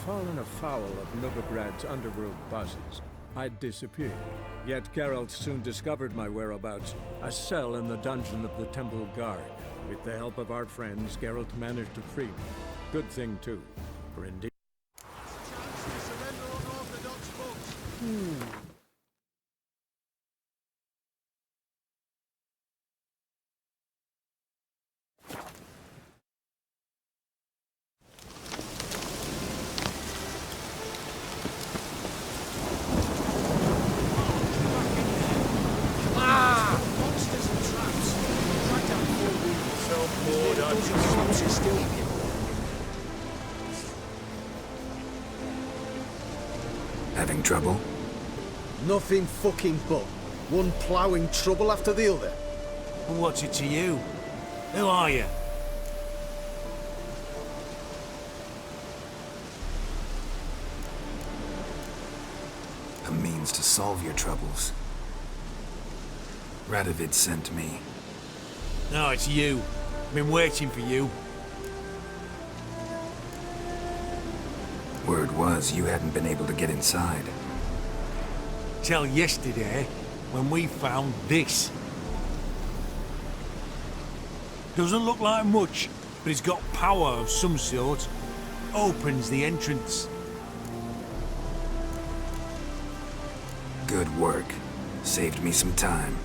fallen afoul of Novigrad's underworld bosses, I'd disappeared. Yet Geralt soon discovered my whereabouts, a cell in the dungeon of the Temple Guard. With the help of our friends, Geralt managed to free me. Good thing, too, for indeed... Having trouble? Nothing fucking but. One ploughing trouble after the other. And what's it to you? Who are you? A means to solve your troubles. Radovid sent me. No, it's you. I've been waiting for you. Word was you hadn't been able to get inside. Till yesterday, when we found this. Doesn't look like much, but it's got power of some sort. Opens the entrance. Good work. Saved me some time.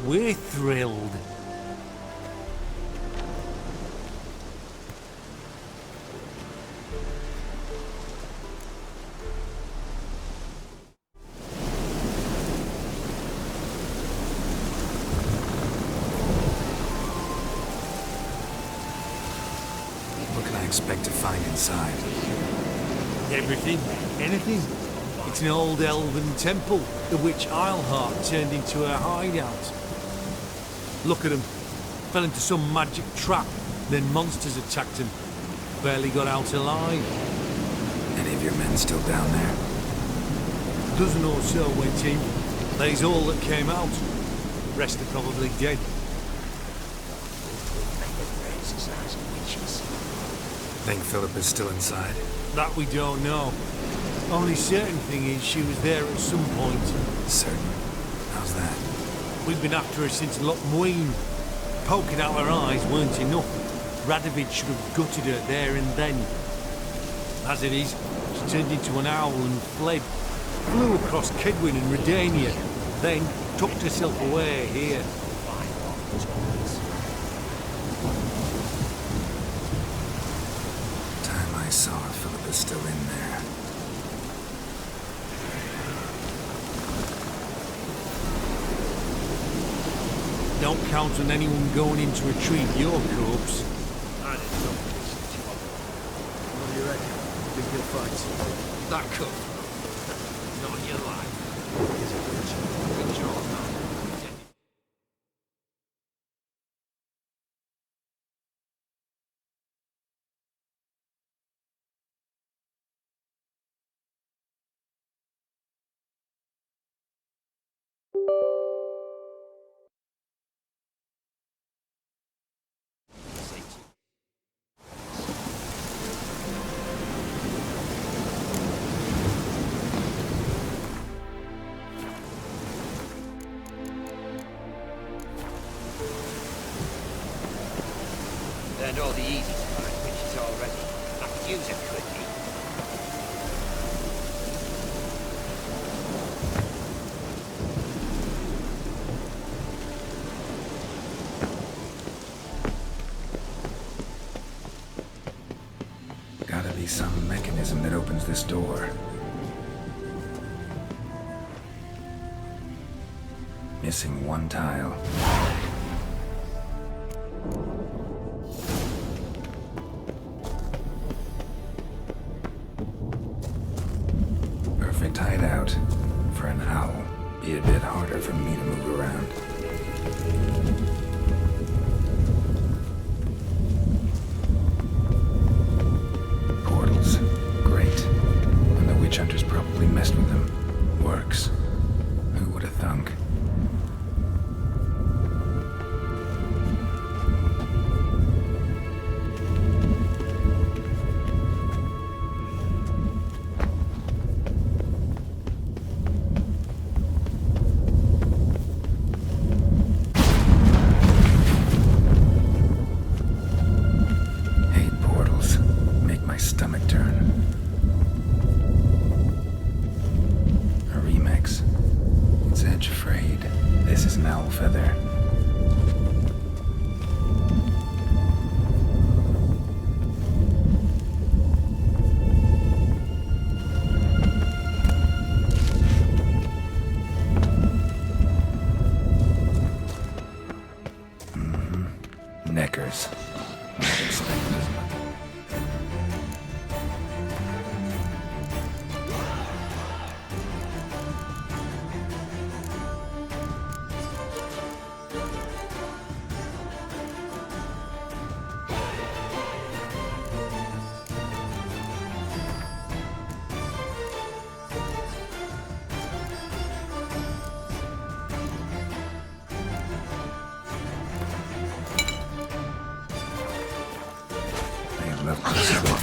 We're thrilled. What can I expect to find inside? Everything, anything. It's an old elven temple, the witch Isleheart turned into a hideout. Look at them. Fell into some magic trap, then monsters attacked them. Barely got out alive. Any of your men still down there? A dozen or so went in. There's all that came out. The rest are probably dead. Think Philip is still inside? That we don't know. Only certain thing is she was there at some point. Certain? How's that? We've been after her since Lochmuin. Poking out her eyes weren't enough. Radovid should have gutted her there and then. As it is, she turned into an owl and fled. Flew across Kedwin and Redania, then tucked herself away here. Time I saw her, Philip is still in there. Don't count on anyone going in to retrieve your corpse. I didn't know this. What do you reckon? Think you'll fight? That could. Not in your life. Is it good job, man? Learned all the easy part, which is already. I could use a quickie. Gotta be some mechanism that opens this door. Missing one tile. Perfect hideout. For an owl. Be a bit harder for me to move around. Portals. Great. And the witch hunters probably messed with them. Works. Who would have thunk? stomach turn. A remix. It's edge frayed. This is an owl feather. Neckers. Not expected. I love closer look.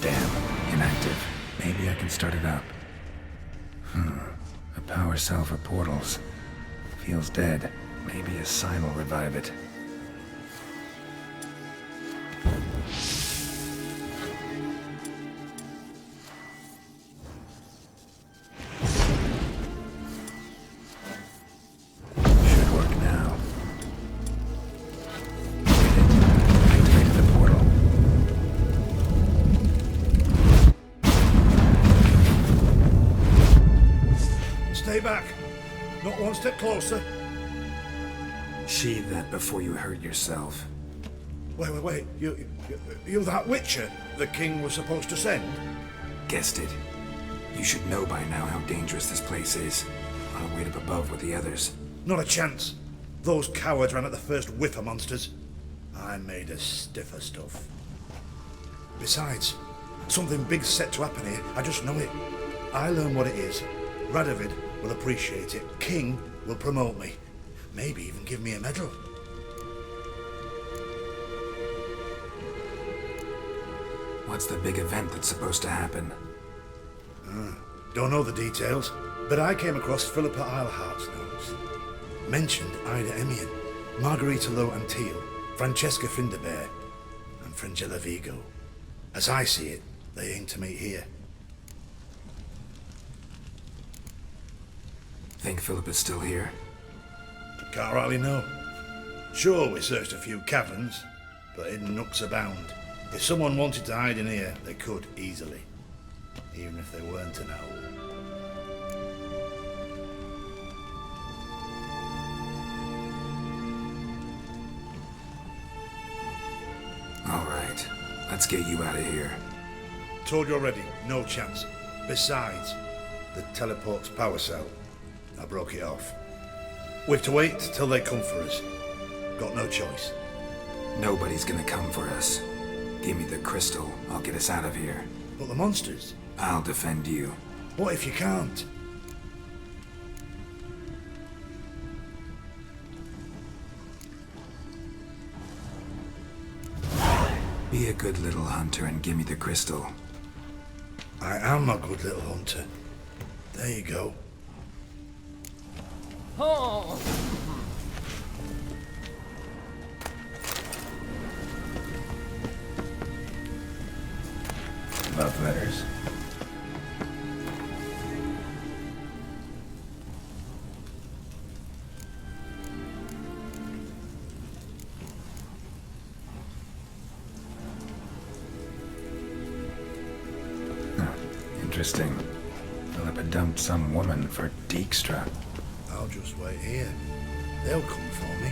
Damn, inactive. Maybe I can start it up. A power cell for portals. Feels dead. Maybe a sign will revive it. Should work now. Activated the portal. Stay back. Not one step closer. Sheathe that before you hurt yourself. Wait. You that Witcher the king was supposed to send? Guessed it. You should know by now how dangerous this place is. I'll wait up above with the others. Not a chance. Those cowards ran at the first whiff of monsters. I'm made of stiffer stuff. Besides, something big's set to happen here. I just know it. I learn what it is. Radovid will appreciate it. King will promote me. Maybe even give me a medal. What's the big event that's supposed to happen? Don't know the details, but I came across Philippa Eilhart's notes. Mentioned Ida Emian, Margarita Lo Antille, Francesca Finderbear, and Fringilla Vigo. As I see it, they aim to meet here. Think Philippa's still here? Can't rightly know. Sure, we searched a few caverns, but hidden nooks abound. If someone wanted to hide in here, they could easily. Even if they weren't an owl. All right, let's get you out of here. Told you already, no chance. Besides, the teleport's power cell. I broke it off. We've to wait till they come for us. Got no choice. Nobody's gonna come for us. Give me the crystal, I'll get us out of here. But the monsters? I'll defend you. What if you can't? Be a good little hunter and give me the crystal. I am a good little hunter. There you go. Oh! Love letters. Interesting. Philippa dumped some woman for Dijkstra. I'll just wait here. They'll come for me.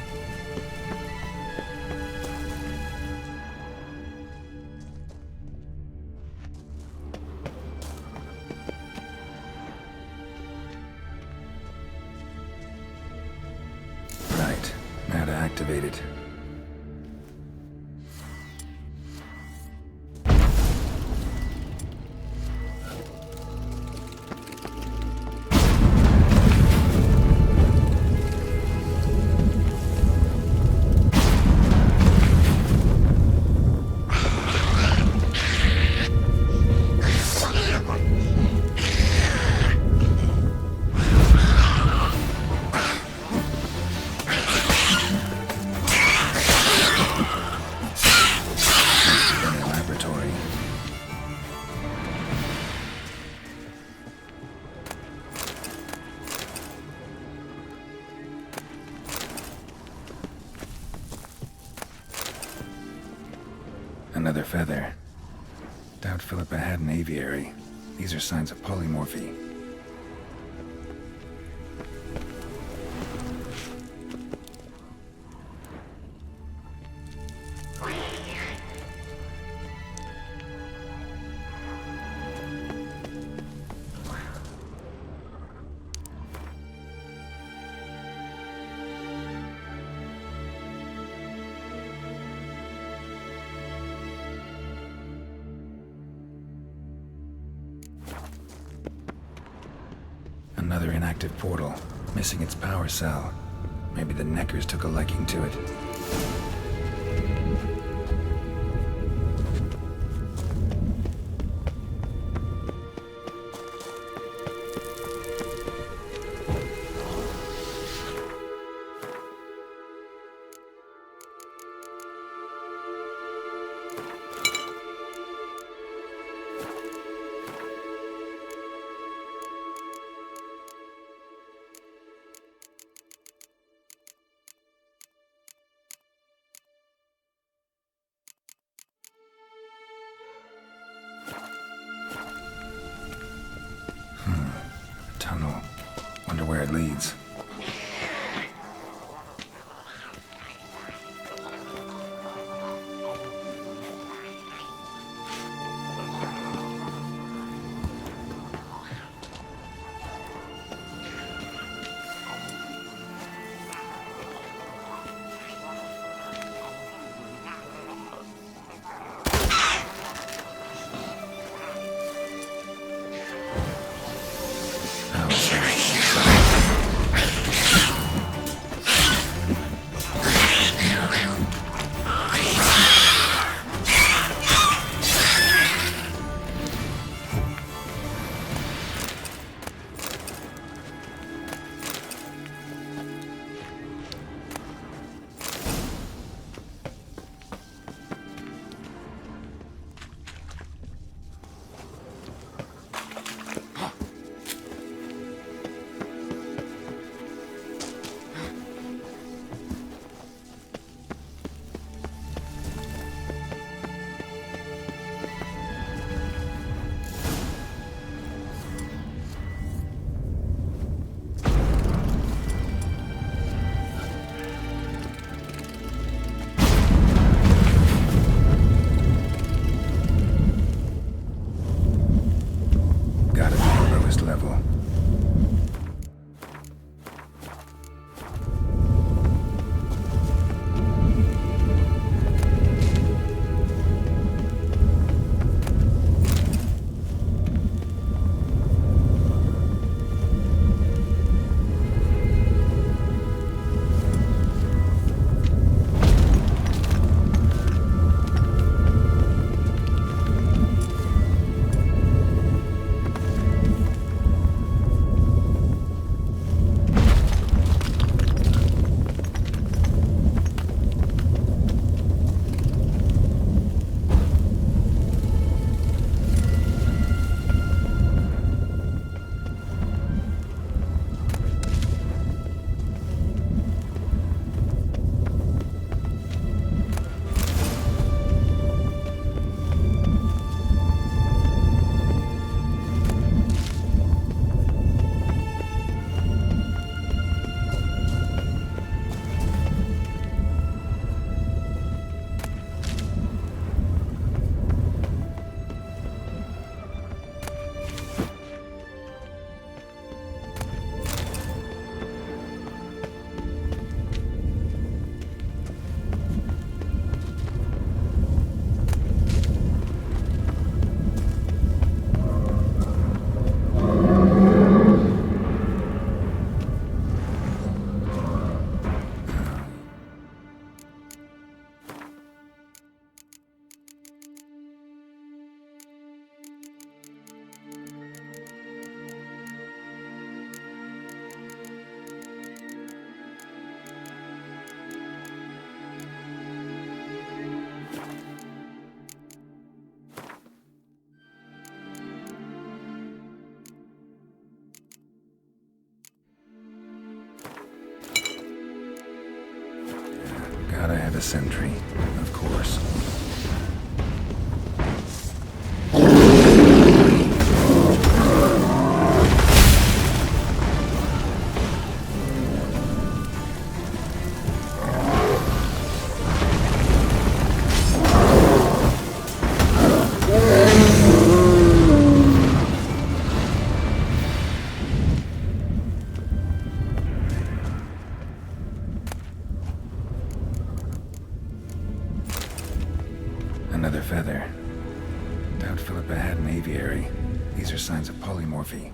activated. Laboratory. Another feather. Doubt Philippa had an aviary. These are signs of polymorphy. Another inactive portal, missing its power cell. Maybe the Neckers took a liking to it. Tunnel. Wonder where it leads. the sentry, of course. Another feather. Doubt Philippa had an aviary. These are signs of polymorphy.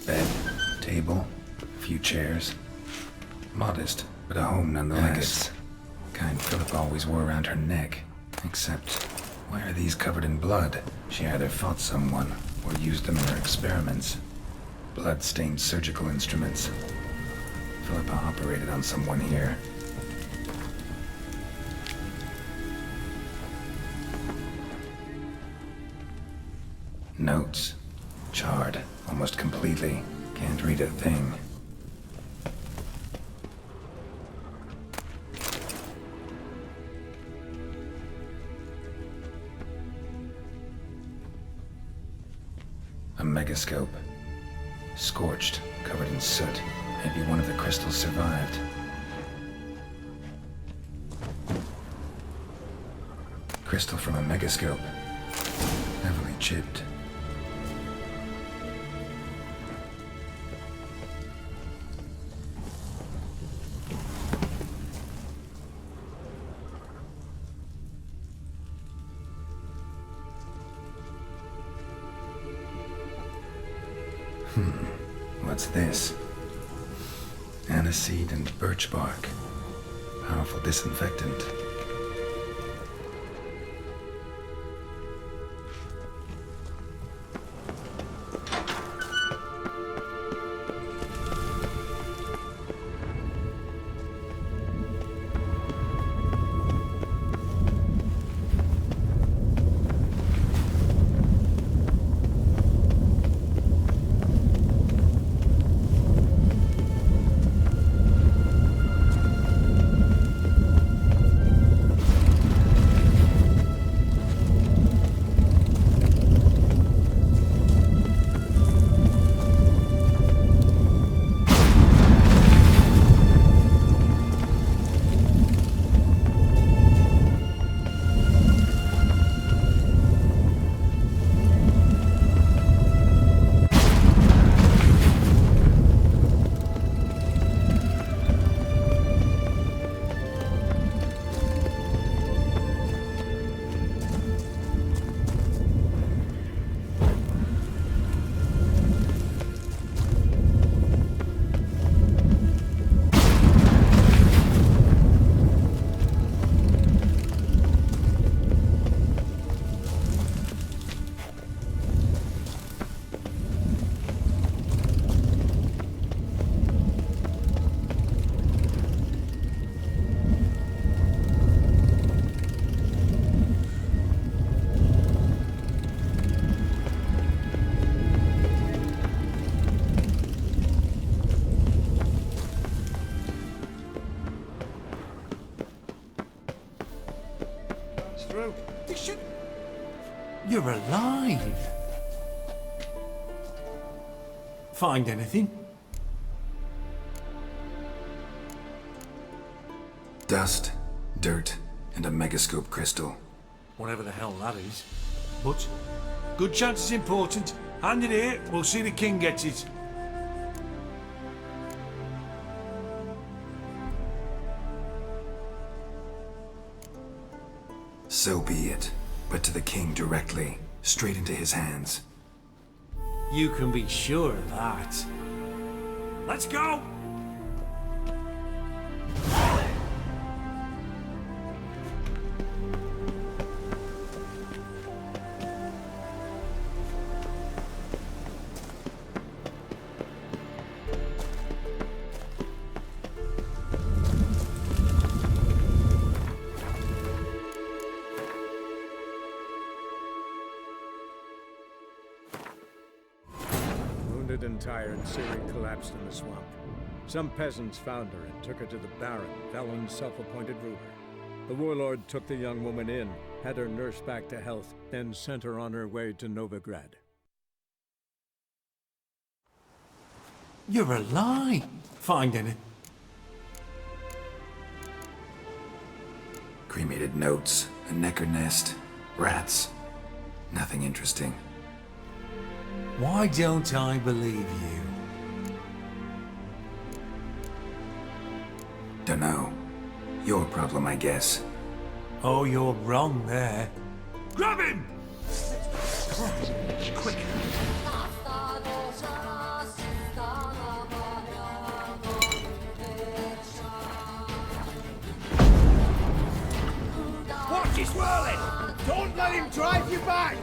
Bed, table, a few chairs. Modest, but a home nonetheless. Kind Philippa always wore around her neck. Except, why are these covered in blood? She either fought someone, or used them in her experiments. Blood-stained surgical instruments. Philippa operated on someone here. Notes. Charred, almost completely. Can't read a thing. A megascope. Scorched, covered in soot. Maybe one of the crystals survived. Crystal from a megascope. Heavily chipped. What's this? Aniseed and birch bark. Powerful disinfectant. You're alive. Find anything? Dust, dirt, and a megascope crystal. Whatever the hell that is. But, good chance it's important. Hand it here, we'll see the king gets it. So be it. But to the king directly, straight into his hands. You can be sure of that. Let's go! Wounded and tired, Ciri collapsed in the swamp. Some peasants found her and took her to the Baron, Valen's self-appointed ruler. The warlord took the young woman in, had her nursed back to health, then sent her on her way to Novigrad. You're alive. Find any? Cremated notes, a necker nest, rats. Nothing interesting. Why don't I believe you? Dunno. Your problem, I guess. Oh, you're wrong there. Grab him! Quick! Watch his whirling! Don't let him drive you back!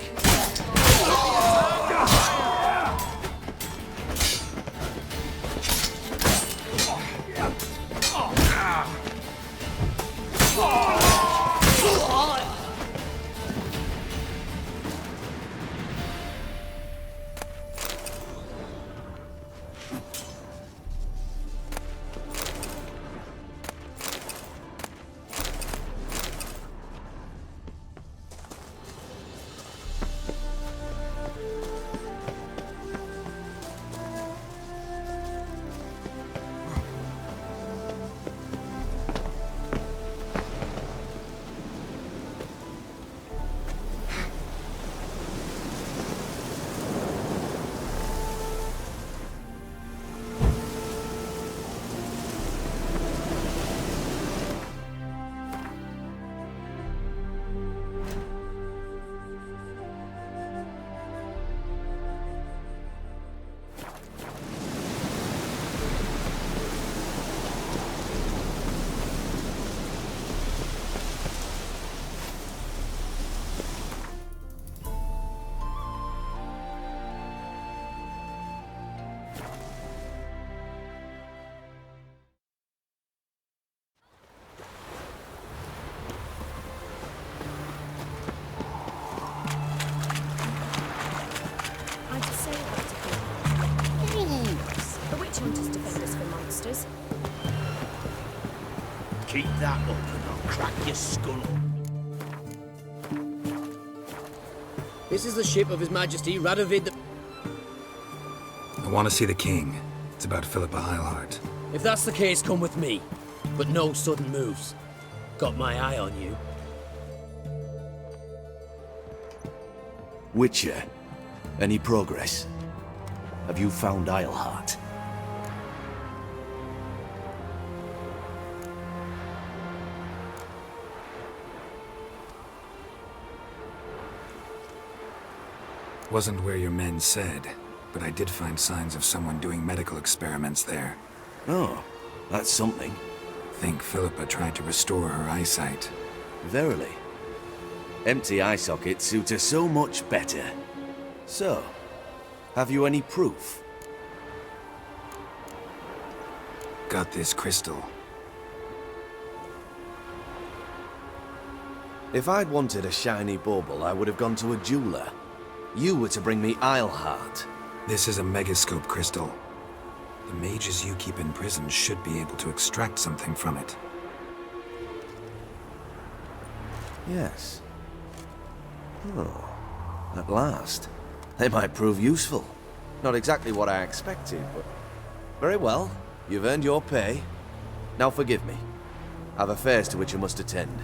I just say that to people. Thanks. The witch hunters defend us from monsters. Keep that up and I'll crack your skull. This is the ship of His Majesty Radovid the... I want to see the king. It's about Philippa Eilhart. If that's the case, come with me. But no sudden moves. Got my eye on you. Witcher, any progress? Have you found Eilhart? Wasn't where your men said, but I did find signs of someone doing medical experiments there. Oh, that's something. Think Philippa tried to restore her eyesight. Verily. Empty eye sockets suit her so much better. So, have you any proof? Got this crystal. If I'd wanted a shiny bauble, I would have gone to a jeweler. You were to bring me Eilhart. This is a megascope crystal. The mages you keep in prison should be able to extract something from it. Yes. Oh. At last. They might prove useful. Not exactly what I expected, but... Very well. You've earned your pay. Now forgive me. I've affairs to which I must attend.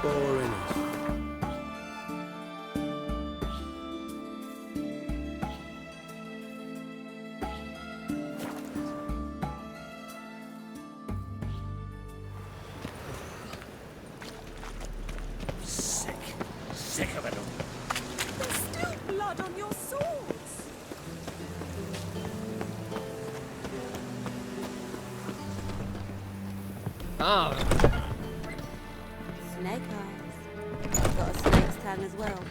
Boring. Sick of it all. There's still blood on your swords. Snake eyes. I've got a snake's tongue as well.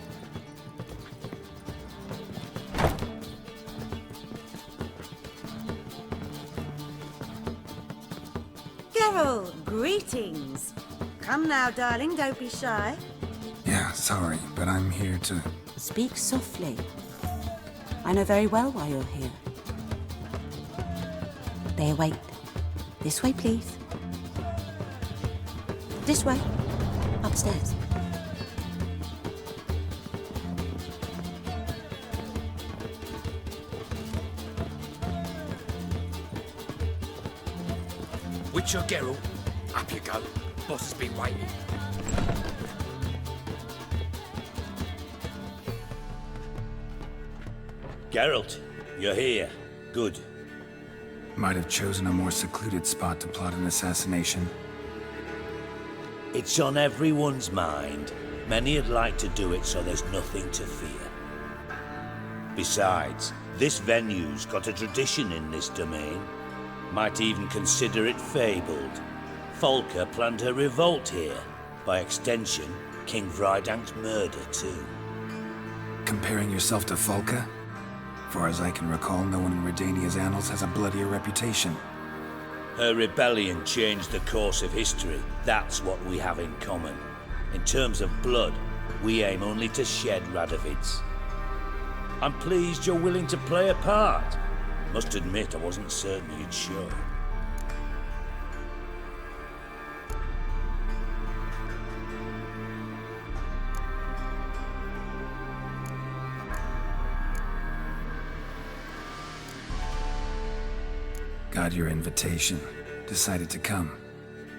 Geralt, greetings. Come now, darling, don't be shy. Yeah, sorry, but I'm here to... Speak softly. I know very well why you're here. There, wait. This way, please. This way. Upstairs. Witcher Geralt, up you go. Boss has been waiting. Geralt, you're here. Good. Might have chosen a more secluded spot to plot an assassination. It's on everyone's mind. Many would like to do it so there's nothing to fear. Besides, this venue's got a tradition in this domain. Might even consider it fabled. Folka planned her revolt here. By extension, King Vrydank's murder too. Comparing yourself to Folka? Far as I can recall, no one in Redania's annals has a bloodier reputation. Her rebellion changed the course of history. That's what we have in common. In terms of blood, we aim only to shed Radovid's. I'm pleased you're willing to play a part. Must admit, I wasn't certain you'd show. Got your invitation. Decided to come.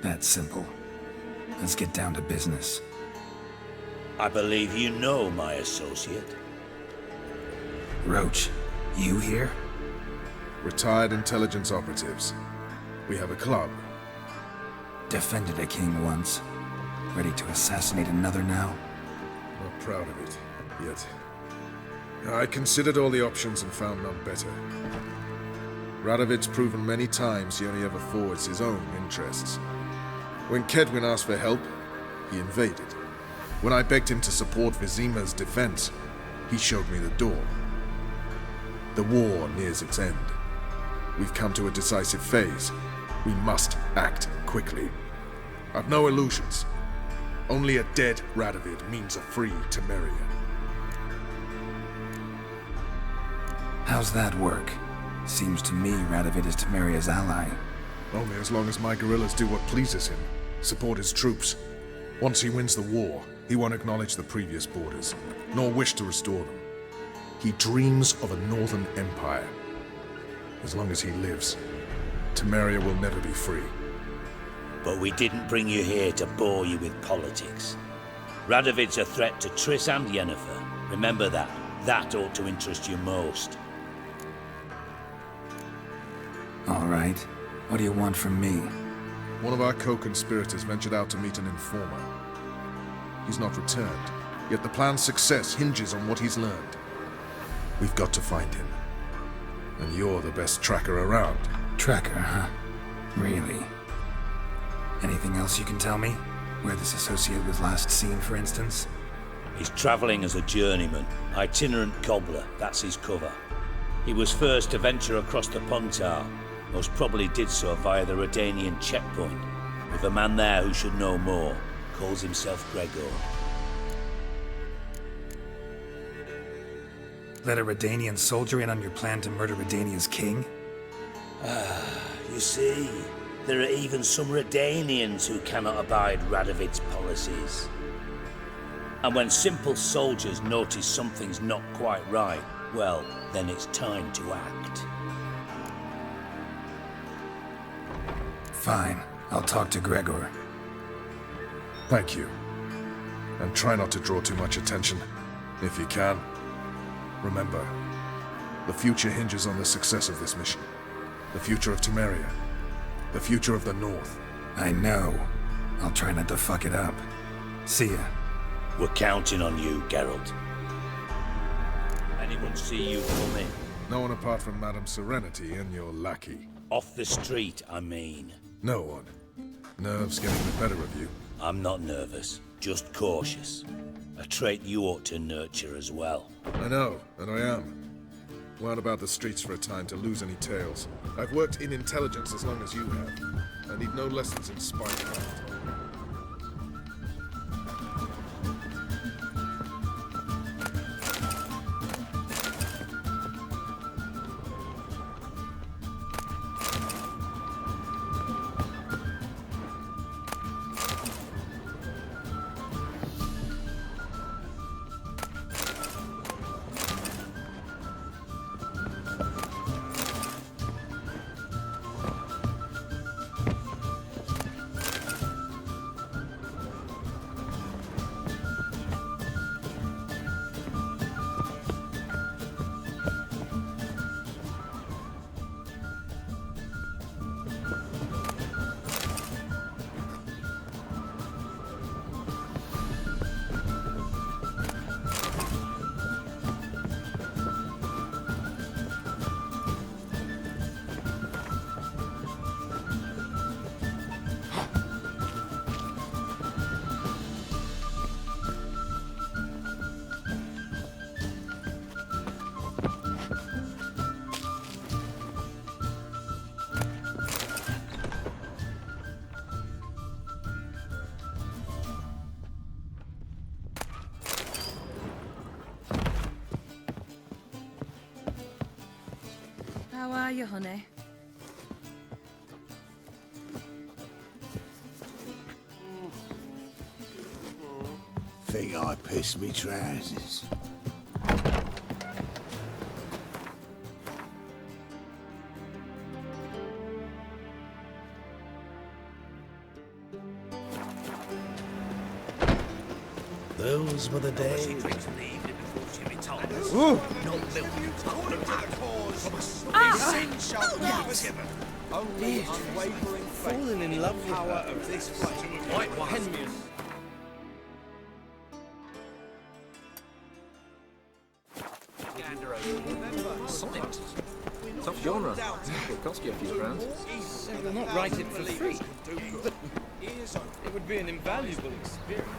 That's simple. Let's get down to business. I believe you know my associate. Roach, you here? Retired intelligence operatives. We have a club. Defended a king once. Ready to assassinate another now? Not proud of it, yet. I considered all the options and found none better. Radovid's proven many times he only ever forwards his own interests. When Kedwin asked for help, he invaded. When I begged him to support Vizima's defense, he showed me the door. The war nears its end. We've come to a decisive phase. We must act quickly. I've no illusions. Only a dead Radovid means a free Temeria. How's that work? Seems to me Radovid is Temeria's ally. Only as long as my guerrillas do what pleases him, support his troops. Once he wins the war, he won't acknowledge the previous borders, nor wish to restore them. He dreams of a northern empire. As long as he lives, Temeria will never be free. But we didn't bring you here to bore you with politics. Radovid's a threat to Triss and Yennefer. Remember that. That ought to interest you most. All right. What do you want from me? One of our co-conspirators ventured out to meet an informer. He's not returned, yet the plan's success hinges on what he's learned. We've got to find him. And you're the best tracker around. Tracker, huh? Really? Anything else you can tell me? Where this associate was last seen, for instance? He's travelling as a journeyman, itinerant cobbler, that's his cover. He was first to venture across the Pontar, most probably did so via the Redanian checkpoint, with a man there who should know more, calls himself Gregor. Let a Redanian soldier in on your plan to murder Redania's king? You see, there are even some Redanians who cannot abide Radovid's policies. And when simple soldiers notice something's not quite right, well, then it's time to act. Fine. I'll talk to Gregor. Thank you. And try not to draw too much attention, if you can. Remember, the future hinges on the success of this mission. The future of Temeria. The future of the North. I know. I'll try not to fuck it up. See ya. We're counting on you, Geralt. Anyone see you coming? No one apart from Madame Serenity and your lackey. Off the street, I mean. No one. Nerves getting the better of you. I'm not nervous, just cautious. A trait you ought to nurture as well. I know, and I am. Wound about the streets for a time to lose any tales. I've worked in intelligence as long as you have. I need no lessons in spycraft. How are you, honey? Think I pissed me trousers. Those were the days. Ooh. Falling in love with her of this white one. Tough genre. It'll cost you a few pounds. They'll not write it for free. It would be an invaluable experience.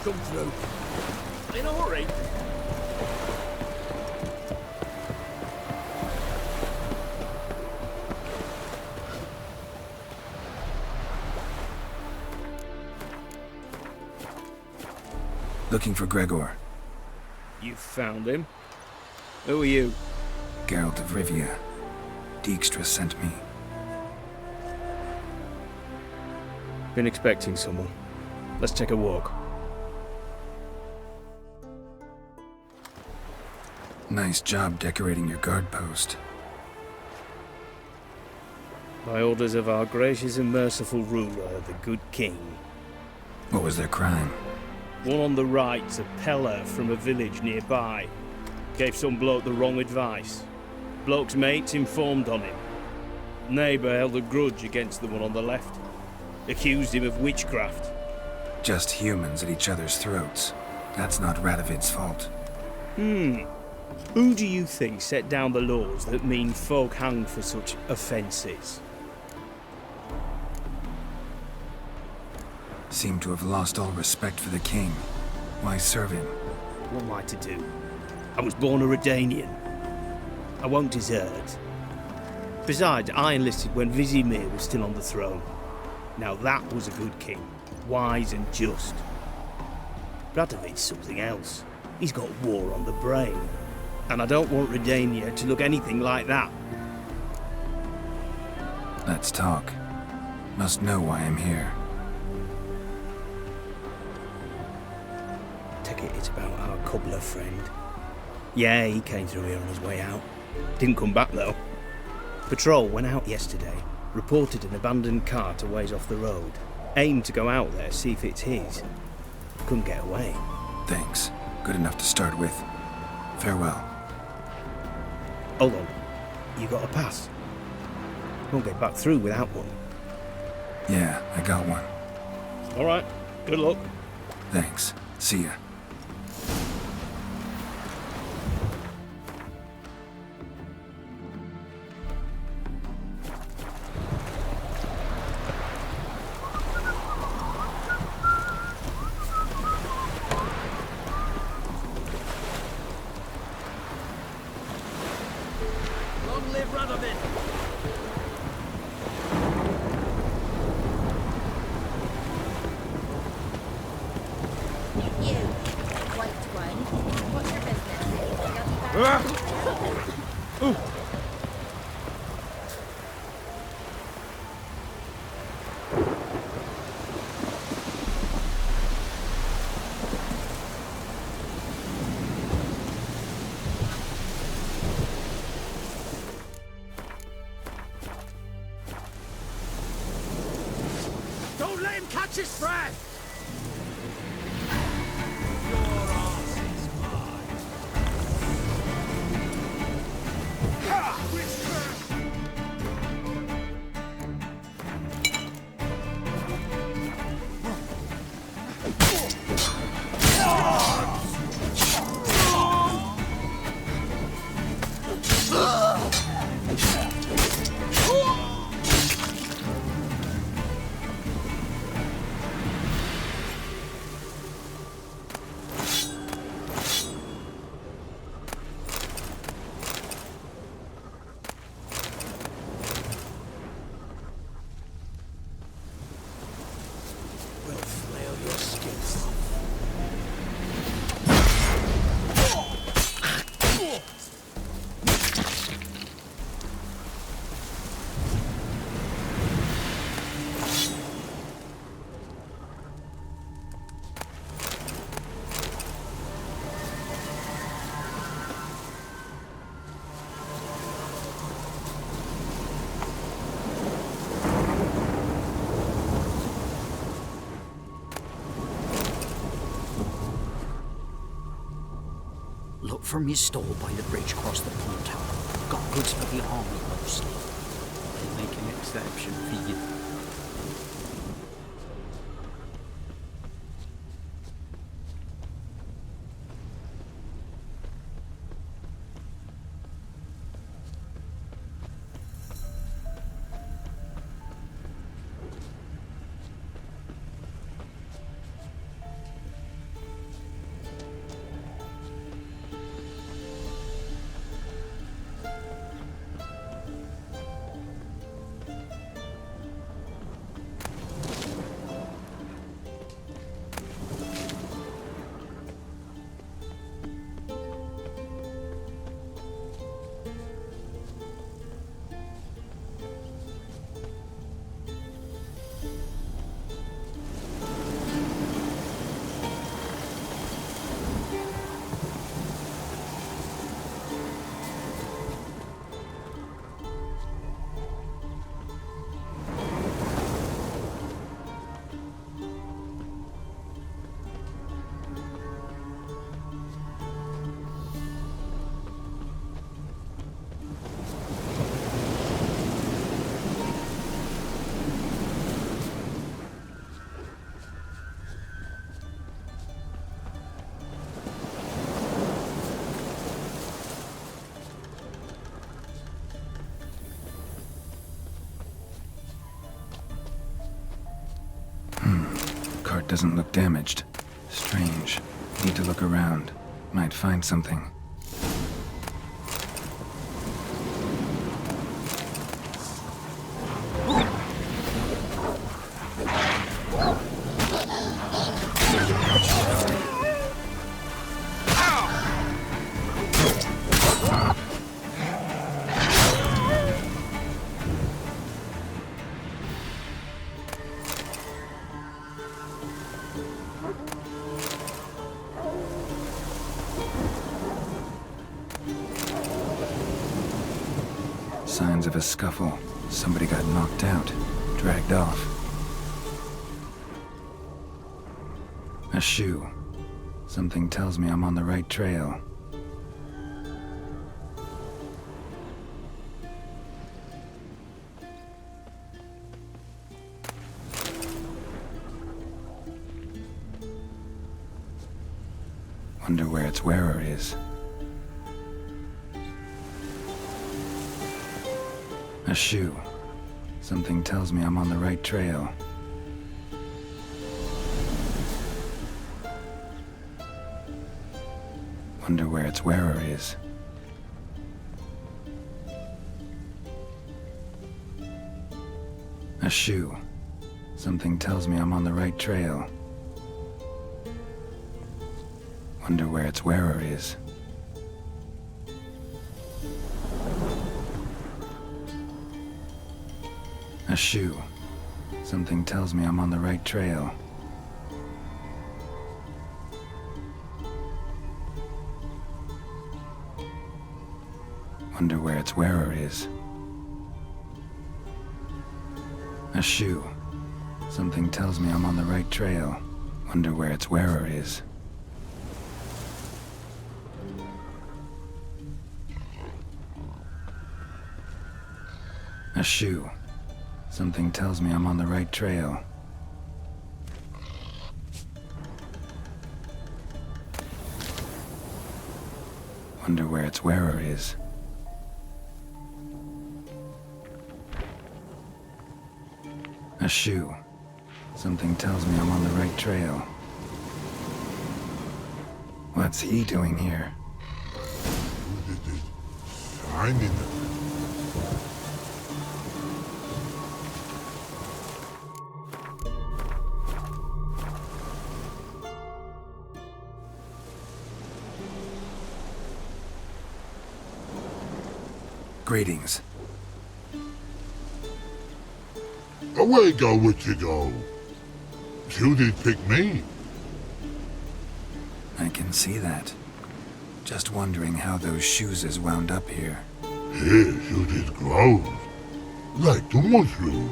Come through. In a hurry. Looking for Gregor. You found him? Who are you? Geralt of Rivia. Dijkstra sent me. Been expecting someone. Let's take a walk. Nice job decorating your guard post. By orders of our gracious and merciful ruler, the good king. What was their crime? One on the right's a peller from a village nearby. Gave some bloke the wrong advice. Bloke's mates informed on him. Neighbour held a grudge against the one on the left. Accused him of witchcraft. Just humans at each other's throats. That's not Radovid's fault. Who do you think set down the laws that mean folk hanged for such offences? Seem to have lost all respect for the king. Why serve him? What am I to do? I was born a Redanian. I won't desert. Besides, I enlisted when Vizimir was still on the throne. Now that was a good king, wise and just. Radovid's something else. He's got war on the brain. And I don't want Redania to look anything like that. Let's talk. Must know why I'm here. Take it it's about our cobbler friend. Yeah, he came through here on his way out. Didn't come back though. Patrol went out yesterday, reported an abandoned cart a ways off the road. Aimed to go out there, see if it's his. Couldn't get away. Thanks. Good enough to start with. Farewell. Hold on. You got a pass? Won't get back through without one. Yeah, I got one. Alright. Good luck. Thanks. See ya. Long live Radovid! You, white one. What's your business? Don't let him catch his breath! We'll flail your skins off. Look for me stall by the bridge across the pond tower. Got goods for the army mostly. They make an exception for you. part doesn't look damaged. Strange. Need to look around. Might find something. Signs of a scuffle. Somebody got knocked out, dragged off. A shoe. Something tells me I'm on the right trail. Wonder where its wearer is. A shoe. Something tells me I'm on the right trail. Wonder where its wearer is. A shoe. Something tells me I'm on the right trail. Wonder where its wearer is. A shoe. Something tells me I'm on the right trail. Wonder where its wearer is. A shoe. Something tells me I'm on the right trail. Wonder where its wearer is. A shoe. Something tells me I'm on the right trail. Wonder where its wearer is. A shoe. Something tells me I'm on the right trail. What's he doing here? Who did it? Finding it. Greetings. Away go, witchy go. You did pick me. I can see that. Just wondering how those shoes is wound up here. Here you did grow. Like the mushroom.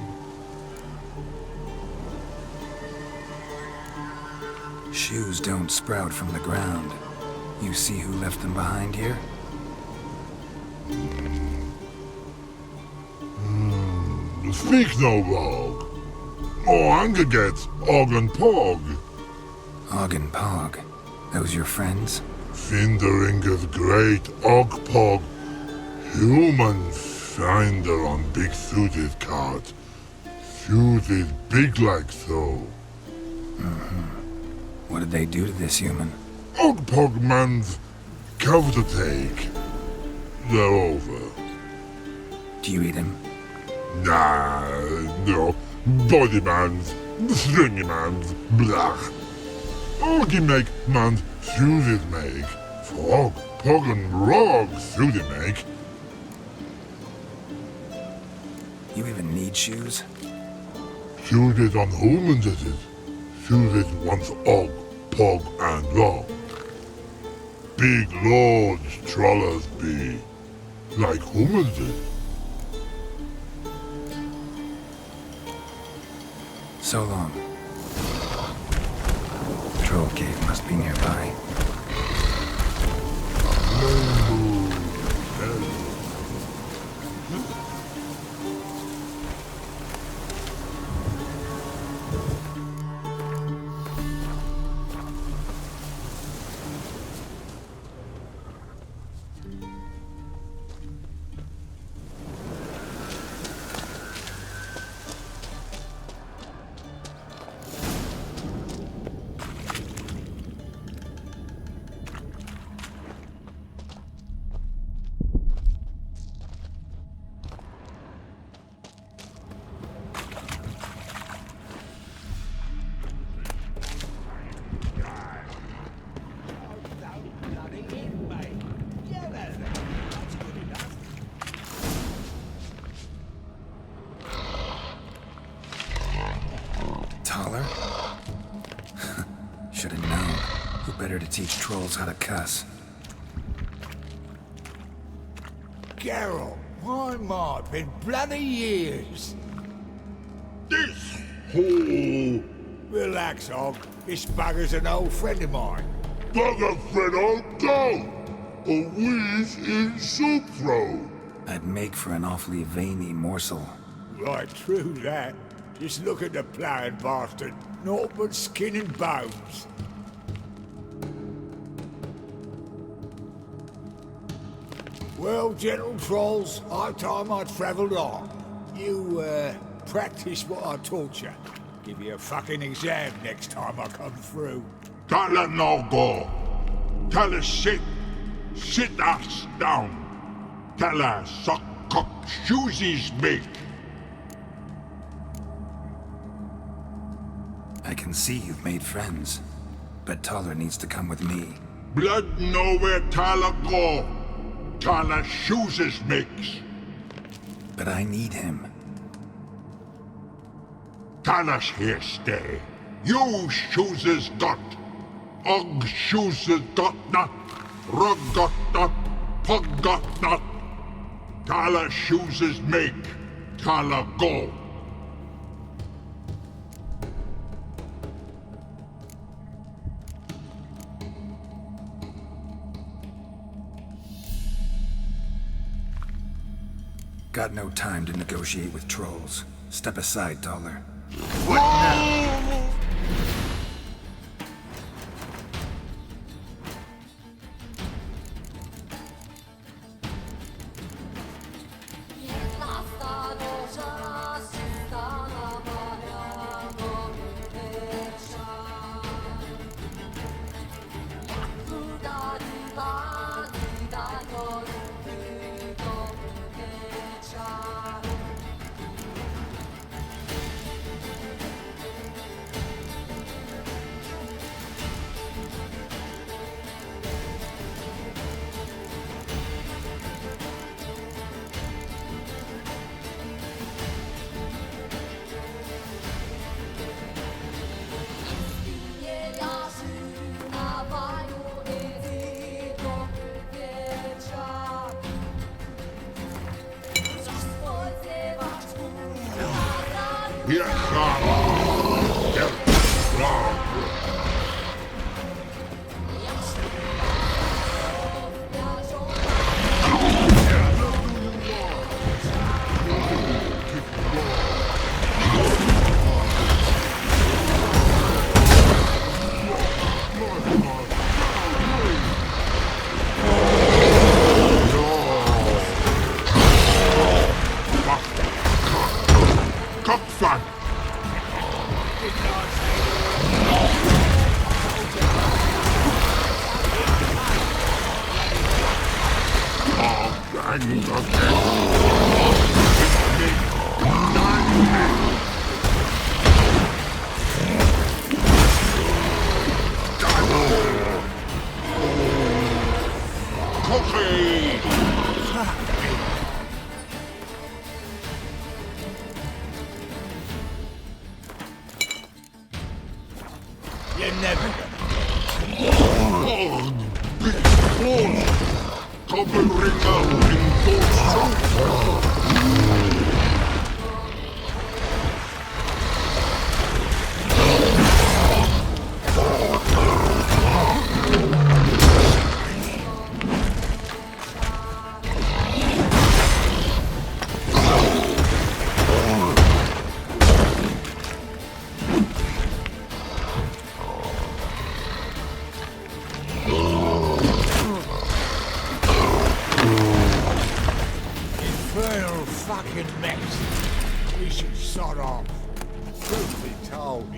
Shoes don't sprout from the ground. You see who left them behind here? Speak no log. Oh, anger gets Og and Pog. Og and Pog. Those your friends? Finderinger's great Og Pog. Human finder on big suited cart. Suited big like so. What did they do to this human? Og Pog man's cover to take. They're over. Do you eat him? Nah, no. Body man's, stringy man's, blah. Oggy make man's shoes make. Frog, pog and rog suit make. You even need shoes? Shoes on humans is it. Shoes once og, pog and log. Big lords trollers be. Like humans is. So long. Troll cave must be nearby. Taller? Should have known. Who better to teach trolls how to cuss? Geralt, my, been bloody years. This hole. Relax, Og. This bugger's an old friend of mine. Bugger friend I'll go. A wheeze in soup throw. I'd make for an awfully veiny morsel. Right, true that. Just look at the ploughing bastard. Naught but skin and bones. Well, gentle trolls, high time I travelled on. You, practice what I taught you. Give you a fucking exam next time I come through. Tala no go. Tala sit. Sit ass down. Tala suck cock shoesies make. I can see you've made friends, but Taller needs to come with me. Blood know where Tala go. Tala shoeses makes. But I need him. Tala's here stay. You shoeses got. Og shoeses got not. Rug got not. Pug got not. Tala shoeses make. Tala go. Got no time to negotiate with trolls. Step aside, Taller. What now?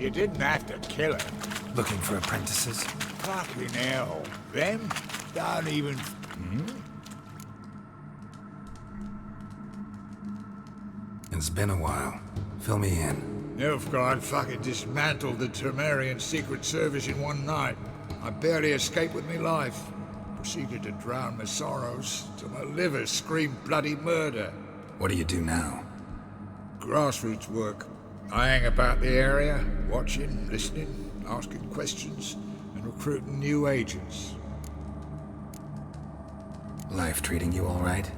You didn't have to kill her. Looking for apprentices? Fucking hell. Them? Don't even... It's been a while. Fill me in. Nilfgaard fucking dismantled the Temerian Secret Service in one night. I barely escaped with me life. Proceeded to drown my sorrows till my liver screamed bloody murder. What do you do now? Grassroots work. I hang about the area, watching, listening, asking questions, and recruiting new agents. Life treating you all right?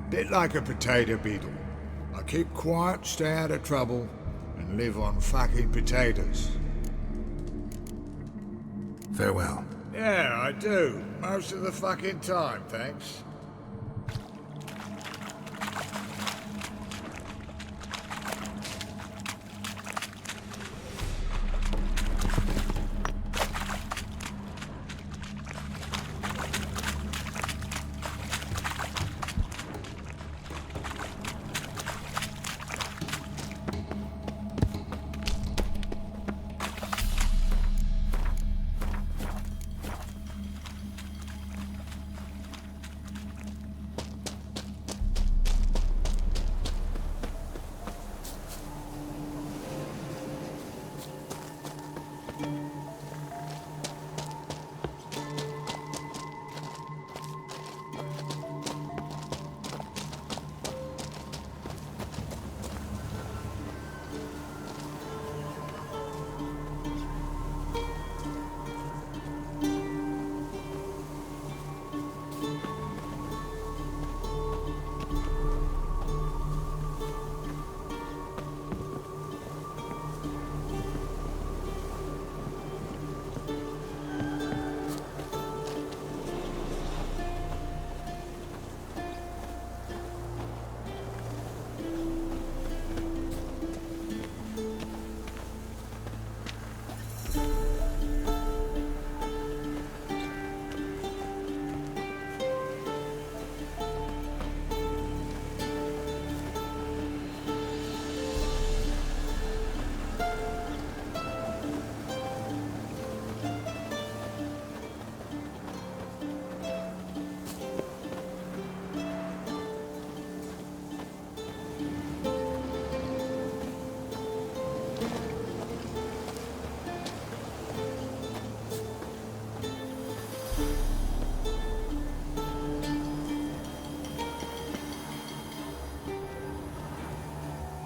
Bit like a potato beetle. I keep quiet, stay out of trouble, and live on fucking potatoes. Farewell. Yeah, I do. Most of the fucking time, thanks.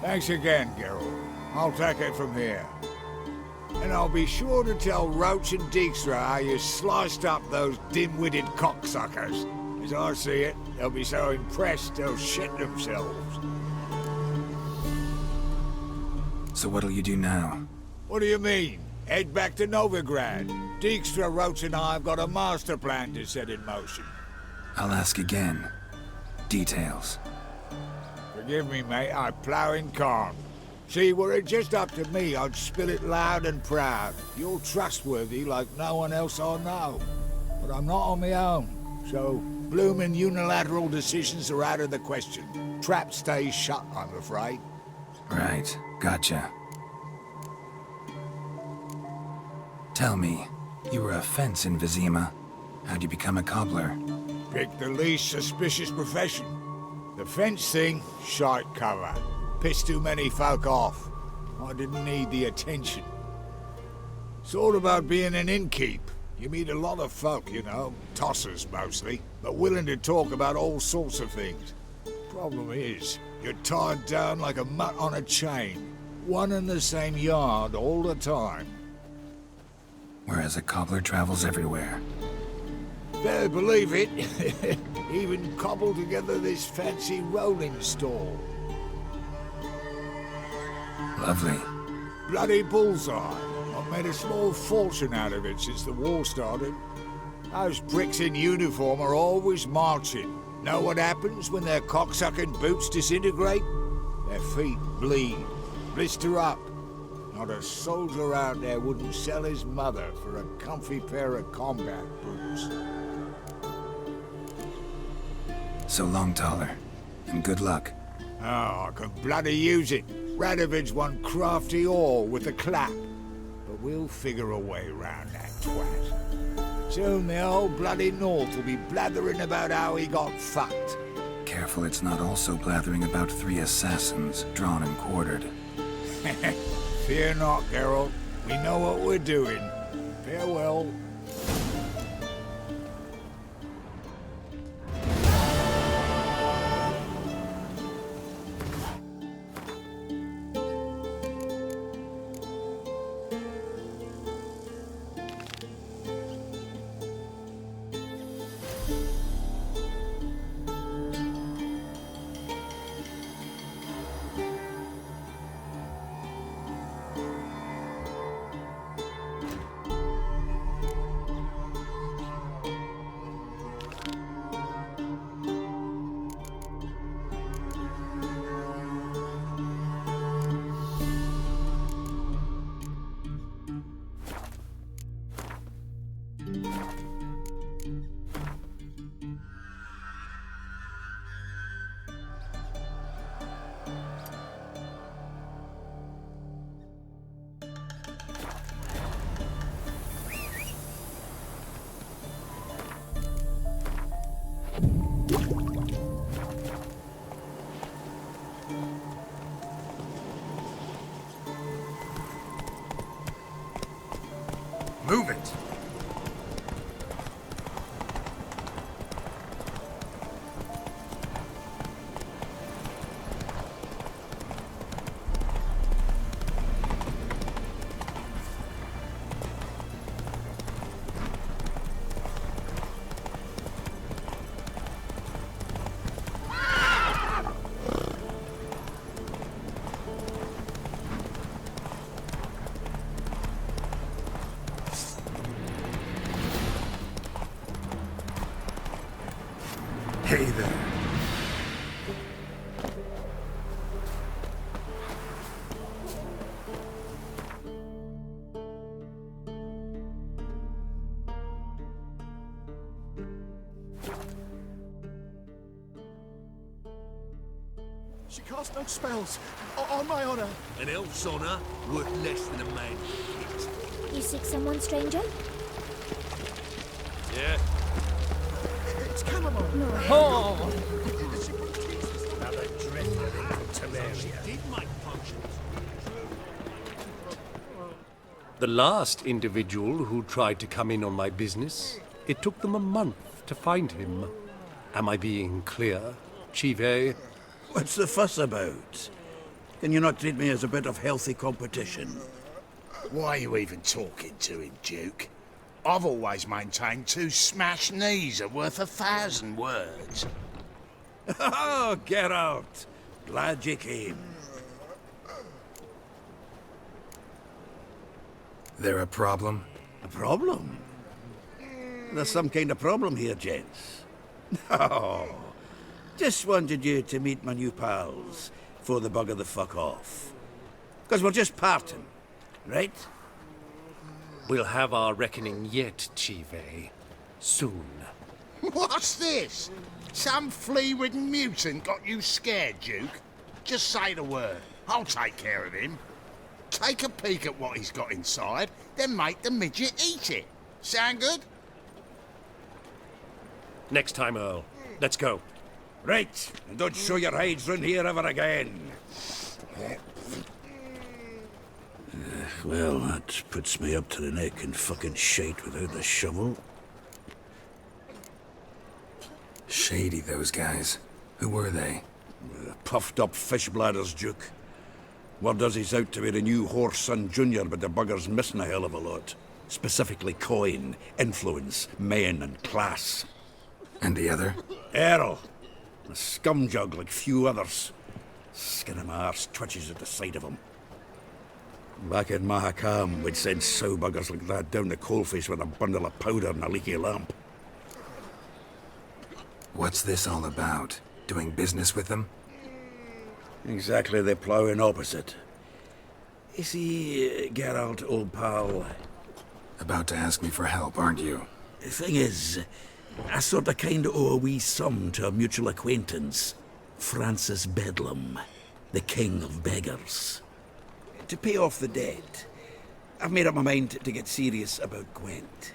Thanks again, Geralt. I'll take it from here. And I'll be sure to tell Roach and Dijkstra how you sliced up those dim-witted cocksuckers. As I see it, they'll be so impressed they'll shit themselves. So what'll you do now? What do you mean? Head back to Novigrad. Dijkstra, Roach and I have got a master plan to set in motion. I'll ask again. Details. Forgive me, mate, I plough in calm. See, were it just up to me, I'd spill it loud and proud. You're trustworthy like no one else I know. But I'm not on my own, so bloomin' unilateral decisions are out of the question. Trap stays shut, I'm afraid. Right, gotcha. Tell me, you were a fence in Vizima. How'd you become a cobbler? Pick the least suspicious profession. The fence thing, shite cover. Pissed too many folk off. I didn't need the attention. It's all about being an innkeep. You meet a lot of folk, you know, tossers mostly, but willing to talk about all sorts of things. Problem is, you're tied down like a mutt on a chain. One and the same yard all the time. Whereas a cobbler travels everywhere. Better believe it. Even cobbled together this fancy rolling stall. Lovely. Bloody bullseye. I've made a small fortune out of it since the war started. Those pricks in uniform are always marching. Know what happens when their cocksucking boots disintegrate? Their feet bleed, blister up. Not a soldier out there wouldn't sell his mother for a comfy pair of combat boots. So long, Taller. And good luck. Oh, I can bloody use it. Radovid's one crafty ore with a clap. But we'll figure a way round that twat. Soon the whole bloody North will be blathering about how he got fucked. Careful it's not also blathering about 3 assassins, drawn and quartered. Fear not, Geralt. We know what we're doing. Farewell. Move it! Hey there. She cast no spells. On my honor. An elf's honor worth less than a man's shit. You seek someone, stranger? Yeah. It's chamomile. No. Oh! Another drifter into Temeria. Did make functions. The last individual who tried to come in on my business, it took them a month to find him. Am I being clear, Chive? What's the fuss about? Can you not treat me as a bit of healthy competition? Why are you even talking to him, Duke? I've always maintained 2 smashed knees are worth 1,000 words. Oh, Geralt! Glad you came. There a problem? A problem? There's some kind of problem here, gents. Oh, just wanted you to meet my new pals before they bugger the fuck off. Because we're just parting, right? We'll have our reckoning yet, Chive. Soon. What's this? Some flea-ridden mutant got you scared, Duke? Just say the word. I'll take care of him. Take a peek at what he's got inside, then make the midget eat it. Sound good? Next time, Earl. Let's go. Right, and don't show your hides round here ever again. Well, that puts me up to the neck in fucking shite without the shovel. Shady, those guys. Who were they? Puffed up fish bladders, Duke. Word does he's out to be the new Horse Son Junior, but the bugger's missing a hell of a lot. Specifically coin, influence, men, and class. And the other? Earl. A scumjug like few others. Skin of my arse twitches at the sight of him. Back in Mahakam, we'd send sow buggers like that down the coalface with a bundle of powder and a leaky lamp. What's this all about? Doing business with them? Exactly the ploughing opposite. You see, Geralt, old pal... About to ask me for help, aren't you? The thing is, I sort of kind of owe a wee sum to a mutual acquaintance. Francis Bedlam, the king of beggars. To pay off the debt, I've made up my mind to get serious about Gwent.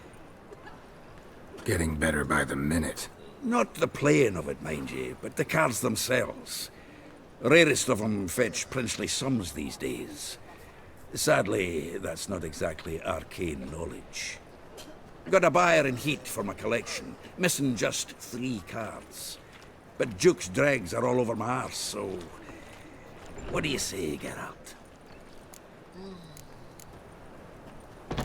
Getting better by the minute. Not the playing of it, mind you, but the cards themselves. Rarest of them fetch princely sums these days. Sadly, that's not exactly arcane knowledge. Got a buyer in heat for my collection, missing just 3 cards. But Duke's dregs are all over my arse, so... What do you say, Geralt?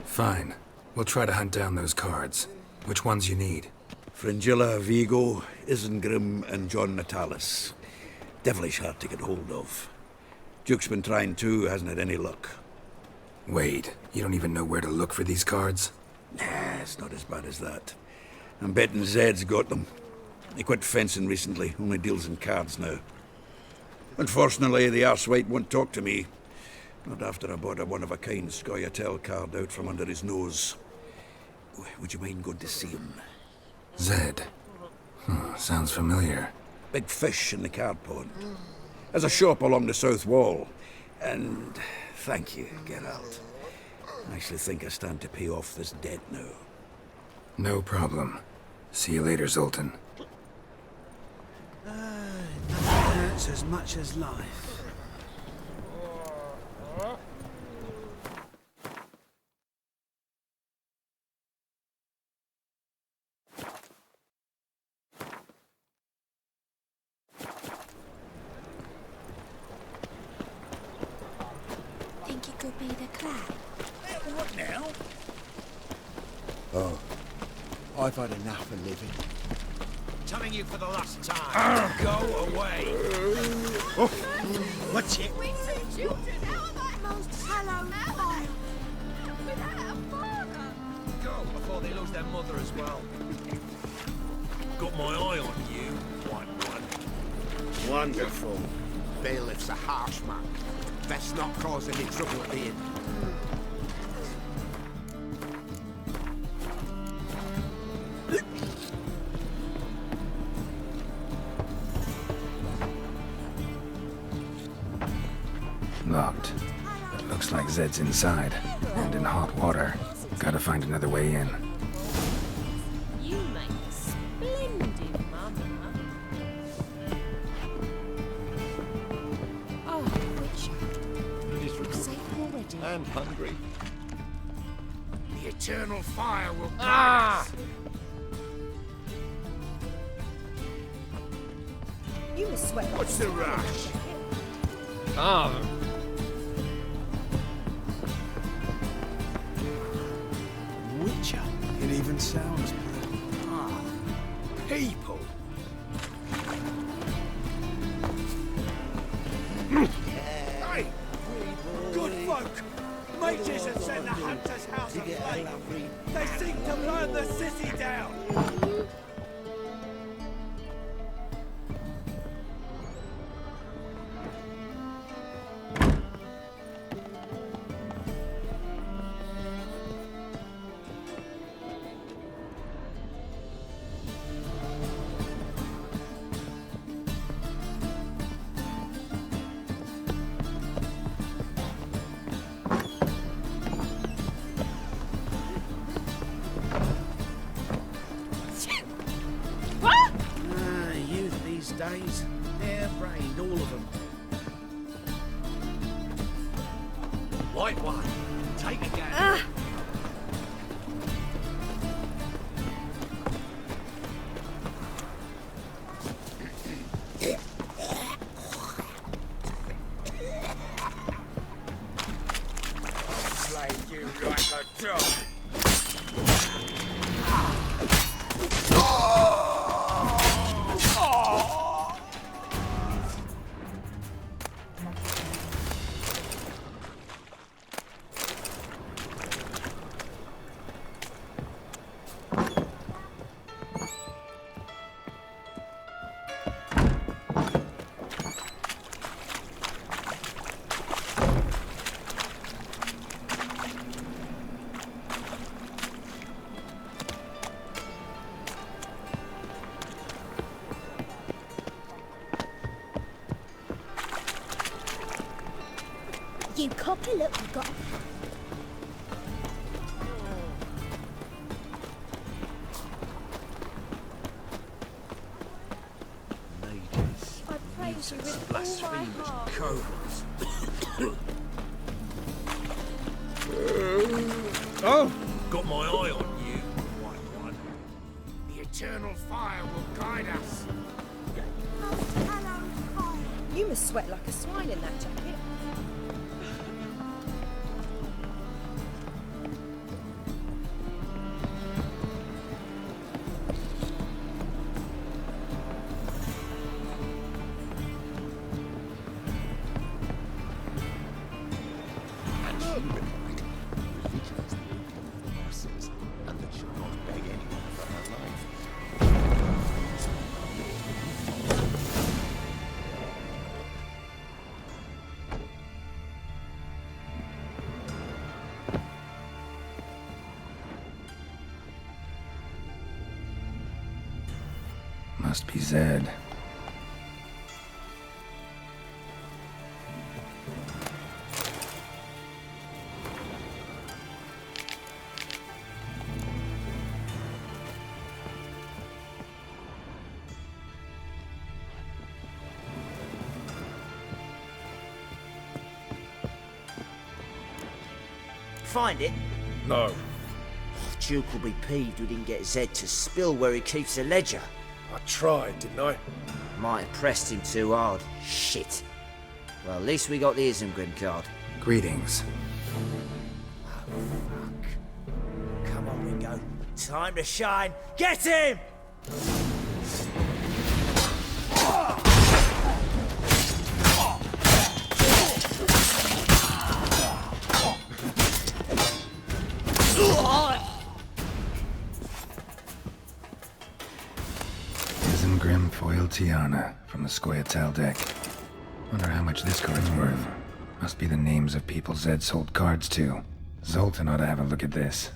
Fine. We'll try to hunt down those cards. Which ones you need? Fringilla, Vigo, Isengrim, and John Natalis. Devilish hard to get hold of. Duke's been trying too, hasn't had any luck. Wait, you don't even know where to look for these cards? Nah, it's not as bad as that. I'm betting Zed's got them. He quit fencing recently, only deals in cards now. Unfortunately, the arsewite won't talk to me. Not after I bought a one-of-a-kind Scoia'tael card out from under his nose. Would you mind going to see him? Zed. Sounds familiar. Big fish in the card pond. There's a shop along the south wall. And thank you, Geralt. I actually think I stand to pay off this debt now. No problem. See you later, Zoltan. Nothing hurts as much as life. will be the clan. What now? Oh, I've had enough of living. Telling you for the last time. Go away. What's it? We two children out of that most hallowed fire. Without a father. Go before they lose their mother as well. Got my eye on you, white one. Wonderful. Bailiff's a harsh man. Best not cause any trouble at the inn. Locked. But looks like Zed's inside. And in hot water. Gotta find another way in. You make a splendid mother. Oh, Witcher. You're safe already. And hungry. The eternal fire will guide us. You must sweat. What's the rush? Witcher. It even sounds People. Hey! Good folk! Mages have sent the hunter's house aflame. They seek to burn the city down. Youth these days, hair-brained, all of them. White one, take a gander. Slay you like a dog. You copper, look, we've got... Ladies, I praise you with all my blasphemous heart. cowards. Oh! Got my eye on you, white one. The eternal fire will guide us. You must sweat like a swine in that jacket. And she replied, the vigilance the open horses, and that she'll not beg anyone for her life. Must be Zed. Find it? No. Duke will be peeved we didn't get Zed to spill where he keeps the ledger. I tried, didn't I? Might have pressed him too hard. Shit. Well, at least we got the Isengrim card. Greetings. Come on, Ringo. Time to shine. Get him! Isn't Grim foiled Tiana from the Scoia'tael deck. Wonder how much this card's worth. Must be the names of people Zed sold cards to. Zoltan ought to have a look at this.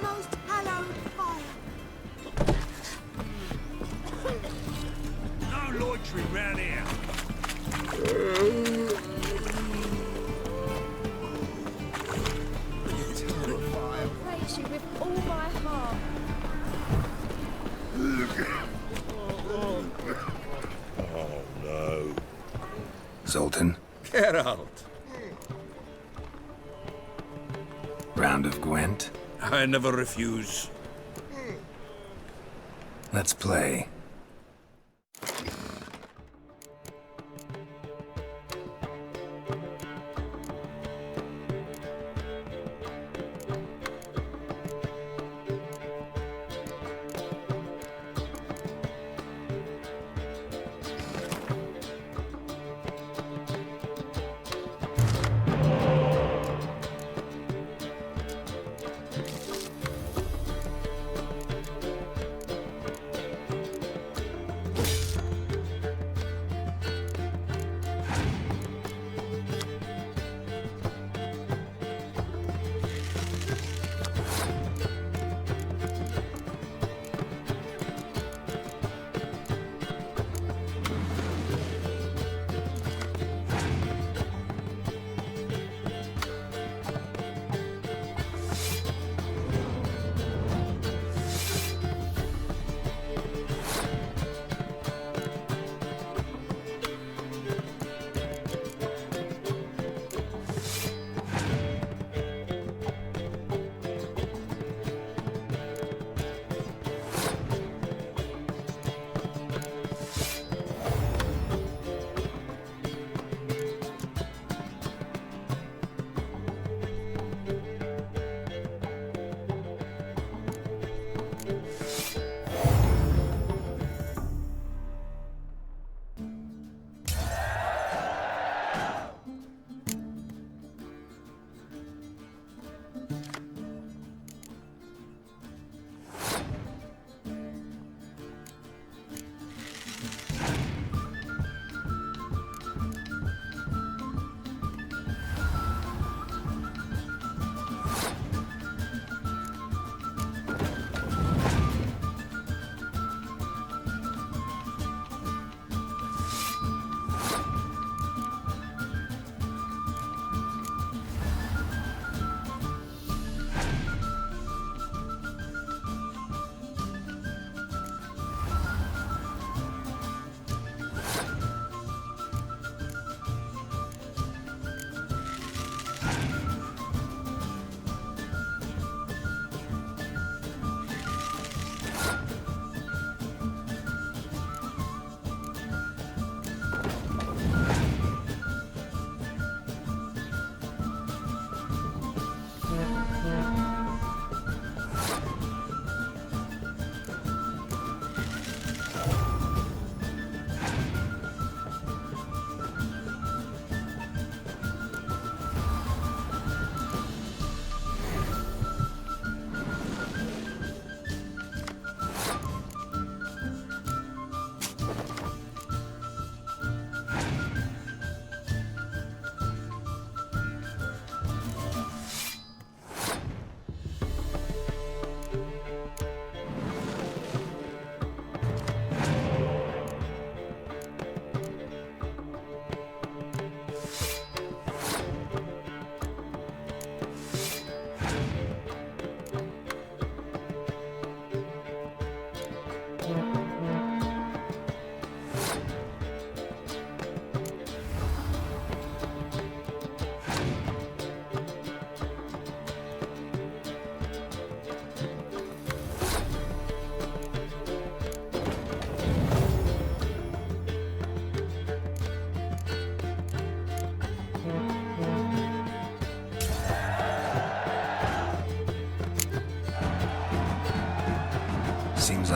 Most hallowed fire. No loitering round here. I praise you with all my heart. Oh, no. Zoltan, Get out. round of Gwent. I never refuse. Let's play.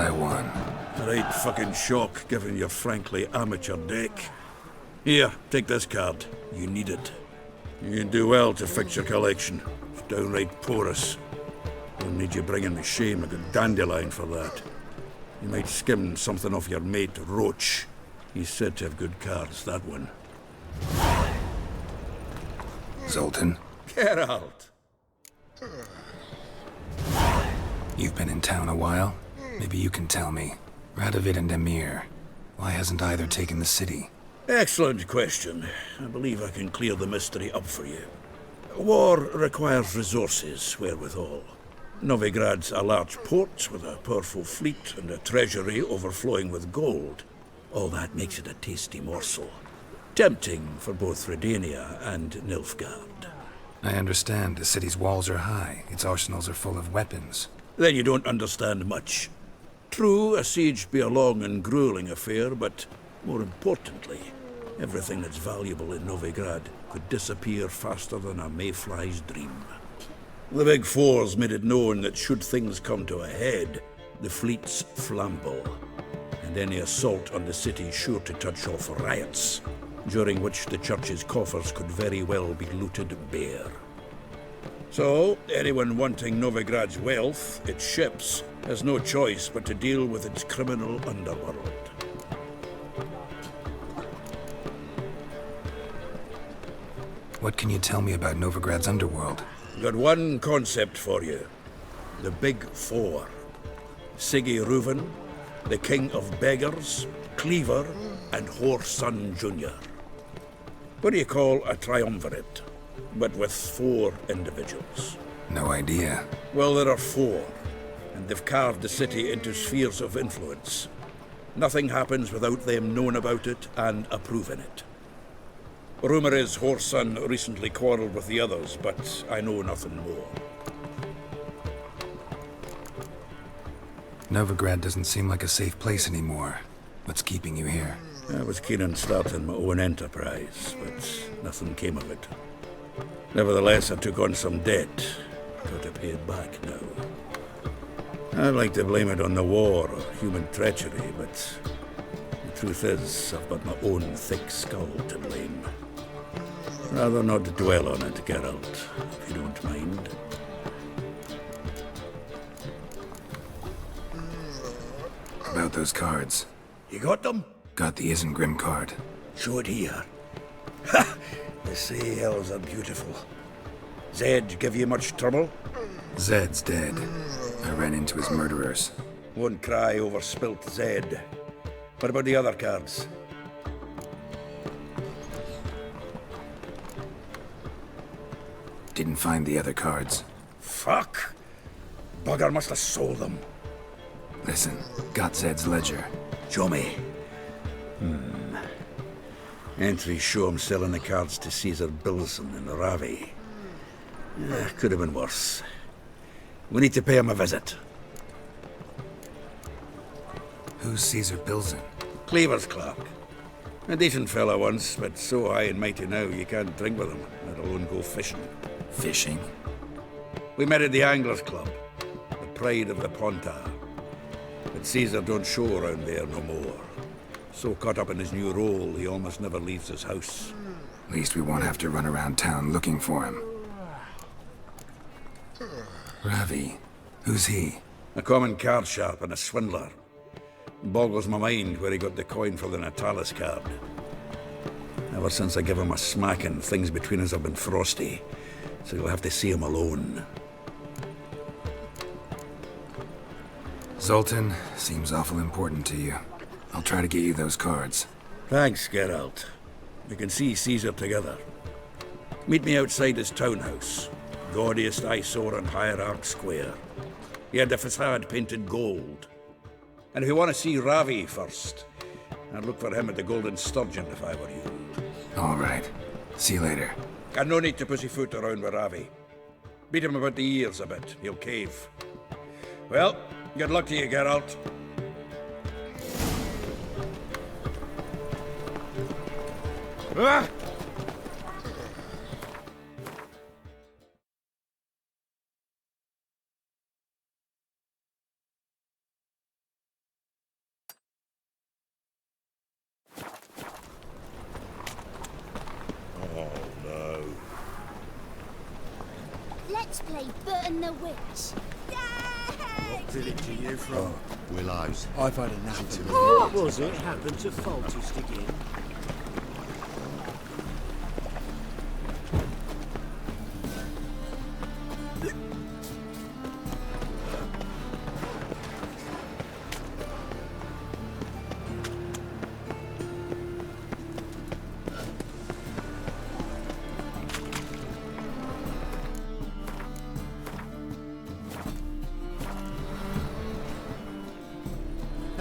I won. Right fucking shock, given your frankly amateur deck. Here, take this card. You need it. You can do well to fix your collection. It's downright porous. Don't need you bringing me shame like a dandelion for that. You might skim something off your mate, Roach. He's said to have good cards, that one. Zoltan, Get out! you've been in town a while. Maybe you can tell me. Radovid and Emir. Why hasn't either taken the city? Excellent question. I believe I can clear the mystery up for you. War requires resources wherewithal. Novigrad's a large port with a powerful fleet and a treasury overflowing with gold. All that makes it a tasty morsel. Tempting for both Redania and Nilfgaard. I understand the city's walls are high. Its arsenals are full of weapons. Then you don't understand much. True, a siege be a long and grueling affair, but more importantly, everything that's valuable in Novigrad could disappear faster than a mayfly's dream. The Big Four's made it known that should things come to a head, the fleet's flammable, and any assault on the city's sure to touch off riots, during which the church's coffers could very well be looted bare. So, anyone wanting Novigrad's wealth, its ships, has no choice but to deal with its criminal underworld. What can you tell me about Novigrad's underworld? Got one concept for you. The Big Four. Siggy Reuven, the King of Beggars, Cleaver, and Whoreson Jr. What do you call a triumvirate, but with 4 individuals? No idea. Well, there are 4, and they've carved the city into spheres of influence. Nothing happens without them knowing about it and approving it. Rumor is Whoreson recently quarreled with the others, but I know nothing more. Novigrad doesn't seem like a safe place anymore. What's keeping you here? I was keen on starting my own enterprise, but nothing came of it. Nevertheless, I took on some debt. Got to pay it back now. I'd like to blame it on the war or human treachery, but the truth is, I've got my own thick skull to blame. Rather not dwell on it, Geralt, if you don't mind. About those cards. You got them? Got the Isengrim card. Show it here. Ha! The sea hills are beautiful. Zed give you much trouble? Zed's dead. I ran into his murderers. Won't cry over spilt Zed. What about the other cards? Didn't find the other cards. Fuck! Bugger must have sold them. Listen, got Zed's ledger. Show me. Entries show him selling the cards to Caesar Bilson in Ravi. Could have been worse. We need to pay him a visit. Who's Caesar Bilson? Cleaver's clerk. A decent fella once, but so high and mighty now you can't drink with him, let alone go fishing. Fishing? We met at the Anglers Club, the pride of the Pontar. But Caesar don't show around there no more. So caught up in his new role, he almost never leaves his house. At least we won't have to run around town looking for him. Ravi. Who's he? A common card sharp and a swindler. Boggles my mind where he got the coin for the Natalis card. Ever since I gave him a smacking, things between us have been frosty. So you'll have to see him alone. Zoltan, seems awful important to you. I'll try to get you those cards. Thanks, Geralt. We can see Caesar together. Meet me outside his townhouse. Gaudiest eyesore on Hierarch Square. He had the facade painted gold. And if you want to see Ravi first, I'd look for him at the Golden Sturgeon if I were you. All right. See you later. And no need to pussyfoot around with Ravi. Beat him about the ears a bit. He'll cave. Well, good luck to you, Geralt. Ah! Let's play Burton the Witch. What village are you from? Willows. I've had enough of it. What was it happened to Faltist again?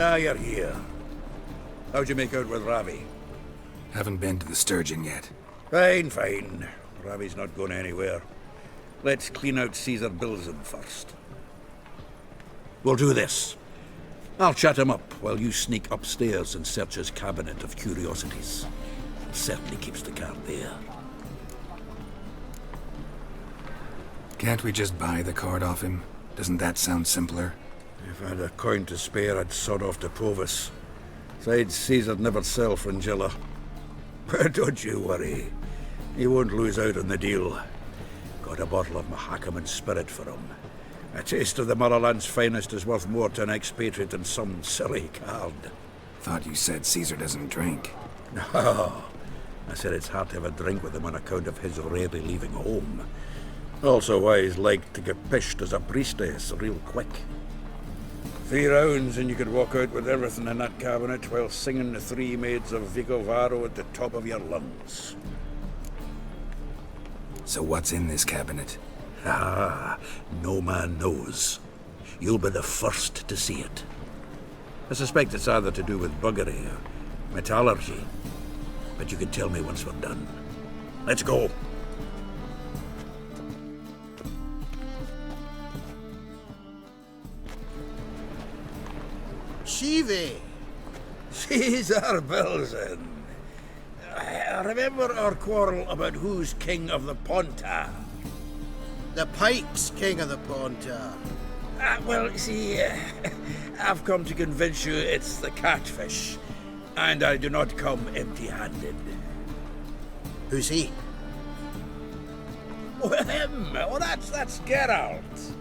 Ah, you're here. How'd you make out with Ravi? Haven't been to the Sturgeon yet. Fine, fine. Ravi's not going anywhere. Let's clean out Caesar Bilzen first. We'll do this. I'll chat him up while you sneak upstairs and search his cabinet of curiosities. Certainly keeps the guard there. Can't we just buy the card off him? Doesn't that sound simpler? If I had a coin to spare, I'd sod off to Provis. Besides, Caesar'd never sell Fringilla. But don't you worry. He won't lose out on the deal. Got a bottle of Mahakaman spirit for him. A taste of the motherland's finest is worth more to an expatriate than some silly card. Thought you said Caesar doesn't drink. No. I said it's hard to have a drink with him on account of his rarely leaving home. Also why he's like to get pished as a priestess real quick. 3 rounds and you could walk out with everything in that cabinet while singing the 3 Maids of Vicovaro at the top of your lungs. So what's in this cabinet? Ah, no man knows. You'll be the first to see it. I suspect it's either to do with buggery or metallurgy. But you can tell me once we're done. Let's go. Shivi! Caesar Bilzen. I remember our quarrel about who's king of the Ponta. The Pike's king of the Ponta. Well, see, I've come to convince you it's the catfish. And I do not come empty-handed. Who's he? Well, him. Oh, that's Geralt.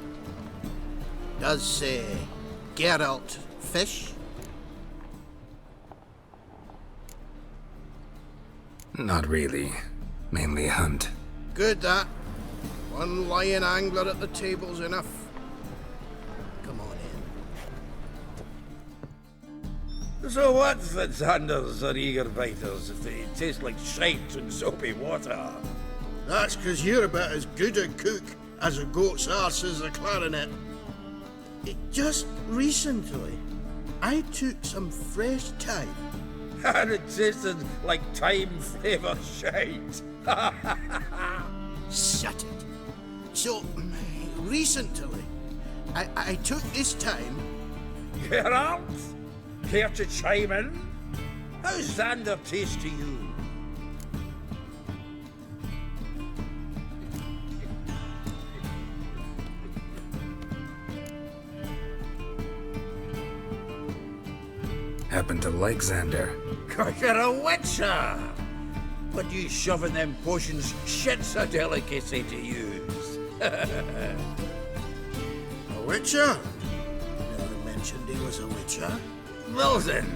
Does Geralt fish? Not really. Mainly hunt. Good, that. One lion angler at the table's enough. Come on in. So what, Fitzhanders or eager biters, if they taste like shite and soapy water? That's 'cause you're about as good a cook as a goat's arse is a clarinet. Just recently, I took some fresh thyme. And it tasted like thyme-flavoured shite. Shut it. So, recently, I took this time... Geralt? Care to chime in? How's Xander taste to you? Happen to like Xander. 'Cause you're a witcher! But you shoving them potions shit's a delicacy to use. A witcher? Never mentioned he was a witcher. Wilson,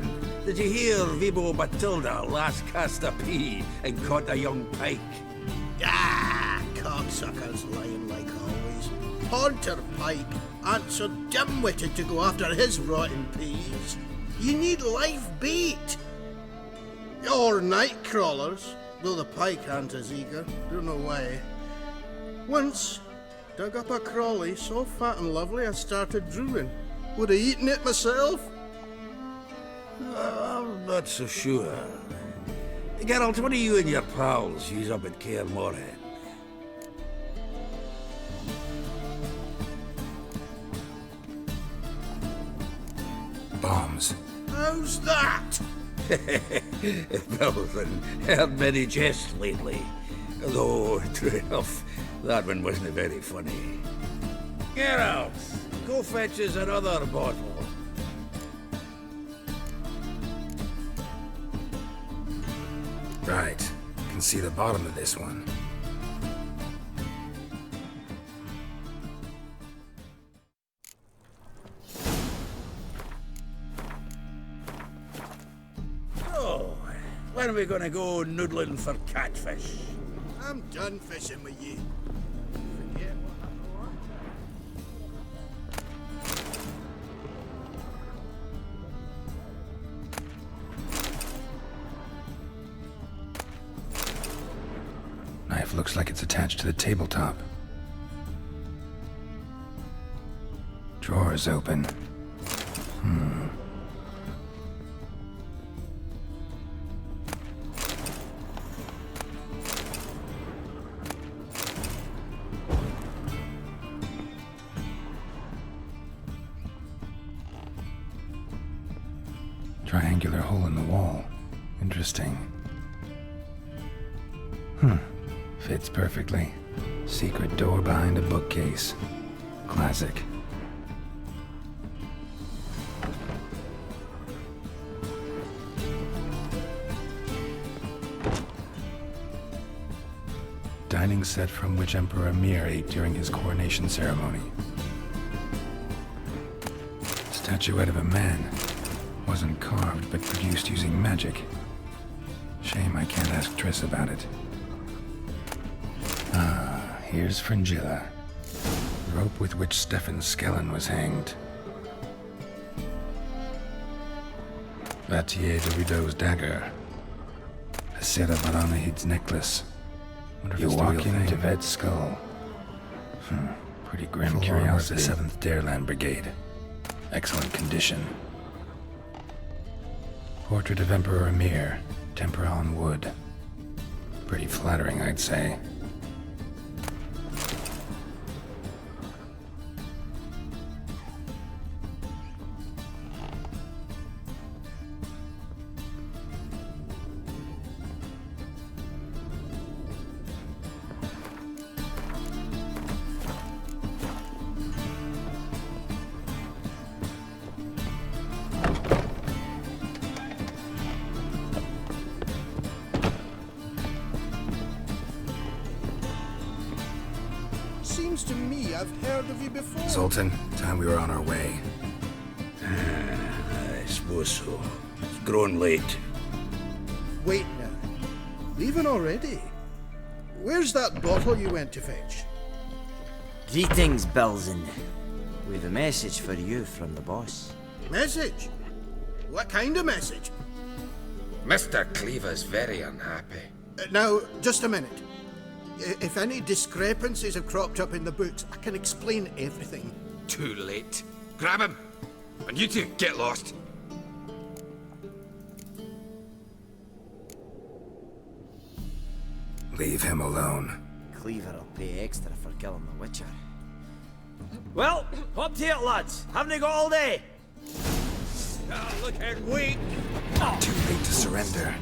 did you hear Vibo Batilda last cast a pea and caught a young pike? Ah, cocksuckers lying like always. Haunter Pike ain't so dim-witted to go after his rotten peas. You need live bait. Or night crawlers, though the pike aren't as eager. Don't know why. Once, dug up a crawly so fat and lovely I started drooling. Would have eaten it myself. I'm not so sure. Geralt, what do you and your pals use up at Kaer Morhen? Bombs. How's that? Belson, heard many jests lately. Though, true enough, that one wasn't very funny. Geralt, go fetch us another bottle. Right. Can see the bottom of this one. When are we gonna go noodling for catfish? I'm done fishing with you. Knife looks like it's attached to the tabletop. Drawer's open. Triangular hole in the wall. Interesting. Fits perfectly. Secret door behind a bookcase. Classic. Dining set from which Emperor Mir ate during his coronation ceremony. Statuette of a man. Wasn't carved, but produced using magic. Shame I can't ask Triss about it. Ah, here's Fringilla. Rope with which Stefan Skellen was hanged. Vatier de Rideau's dagger. Hesera Baranahid's necklace. You walk into Ved's skull. Pretty grim curiosity. The 7th Dareland Brigade. Excellent condition. Portrait of Emperor Mir. Tempera on wood. Pretty flattering, I'd say. Seems to me I've heard of you before. Sultan, time we were on our way. I suppose so. It's growing late. Wait now. Leaving already? Where's that bottle you went to fetch? Greetings, Belzen. We've a message for you from the boss. Message? What kind of message? Mr. Cleaver's very unhappy. Now, just a minute. If any discrepancies have cropped up in the books, I can explain everything. Too late. Grab him! And you two, get lost. Leave him alone. Cleaver will pay extra for killing the Witcher. Well, up to it, lads. Haven't you got all day? Look and wait. Too late to surrender.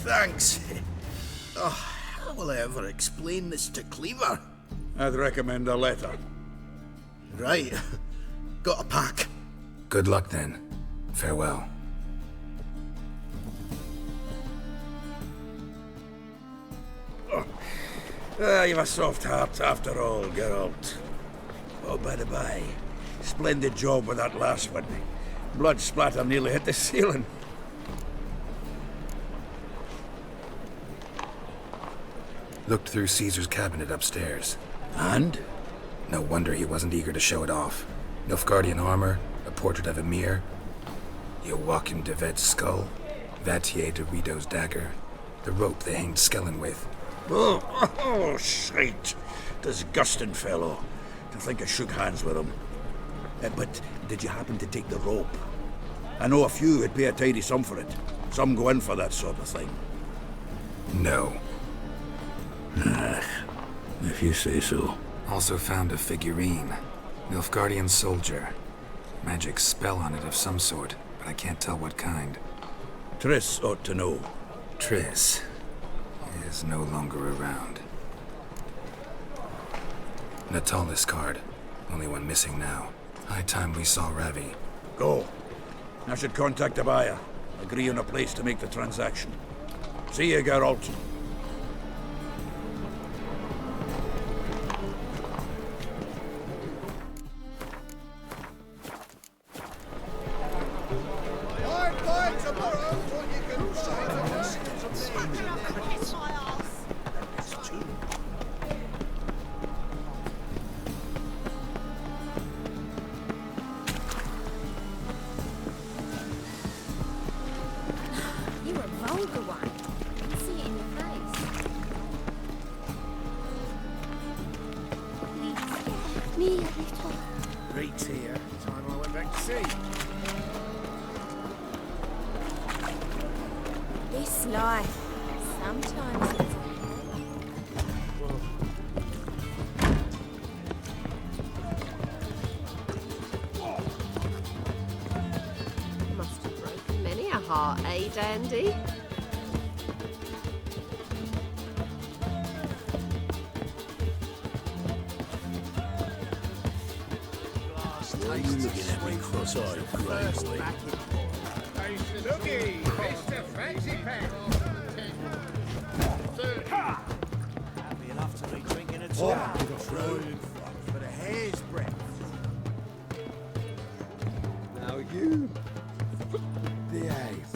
Thanks. How will I ever explain this to Cleaver? I'd recommend a letter. Right. Got a pack. Good luck then. Farewell. You've a soft heart after all, Geralt. Oh, by the by, splendid job with that last one. Blood splatter nearly hit the ceiling. Looked through Caesar's cabinet upstairs. And? No wonder he wasn't eager to show it off. Nilfgaardian armor, a portrait of Emir. You walk in de Ved's skull, Vatier de Rideau's dagger, the rope they hanged Skellen with. Oh, shite. Disgusting fellow. To think I shook hands with him. But did you happen to take the rope? I know a few would pay a tidy sum for it. Some go in for that sort of thing. No. If you say so. Also found a figurine. Nilfgaardian soldier. Magic spell on it of some sort, but I can't tell what kind. Triss ought to know. Triss is no longer around. Natalis card. Only one missing now. High time we saw Ravi. Go. I should contact the buyer. Agree on a place to make the transaction. See you, Geralt. see. This life, sometimes it's Must have broken many a heart, eh, Dandy? Why are you looking at me cross-eyed, grey boy? Looky, Mr. Fancy Pants. You'll have to be drinking a Oh, tap. to the flying fuck. For a hair's breadth. Now you behave.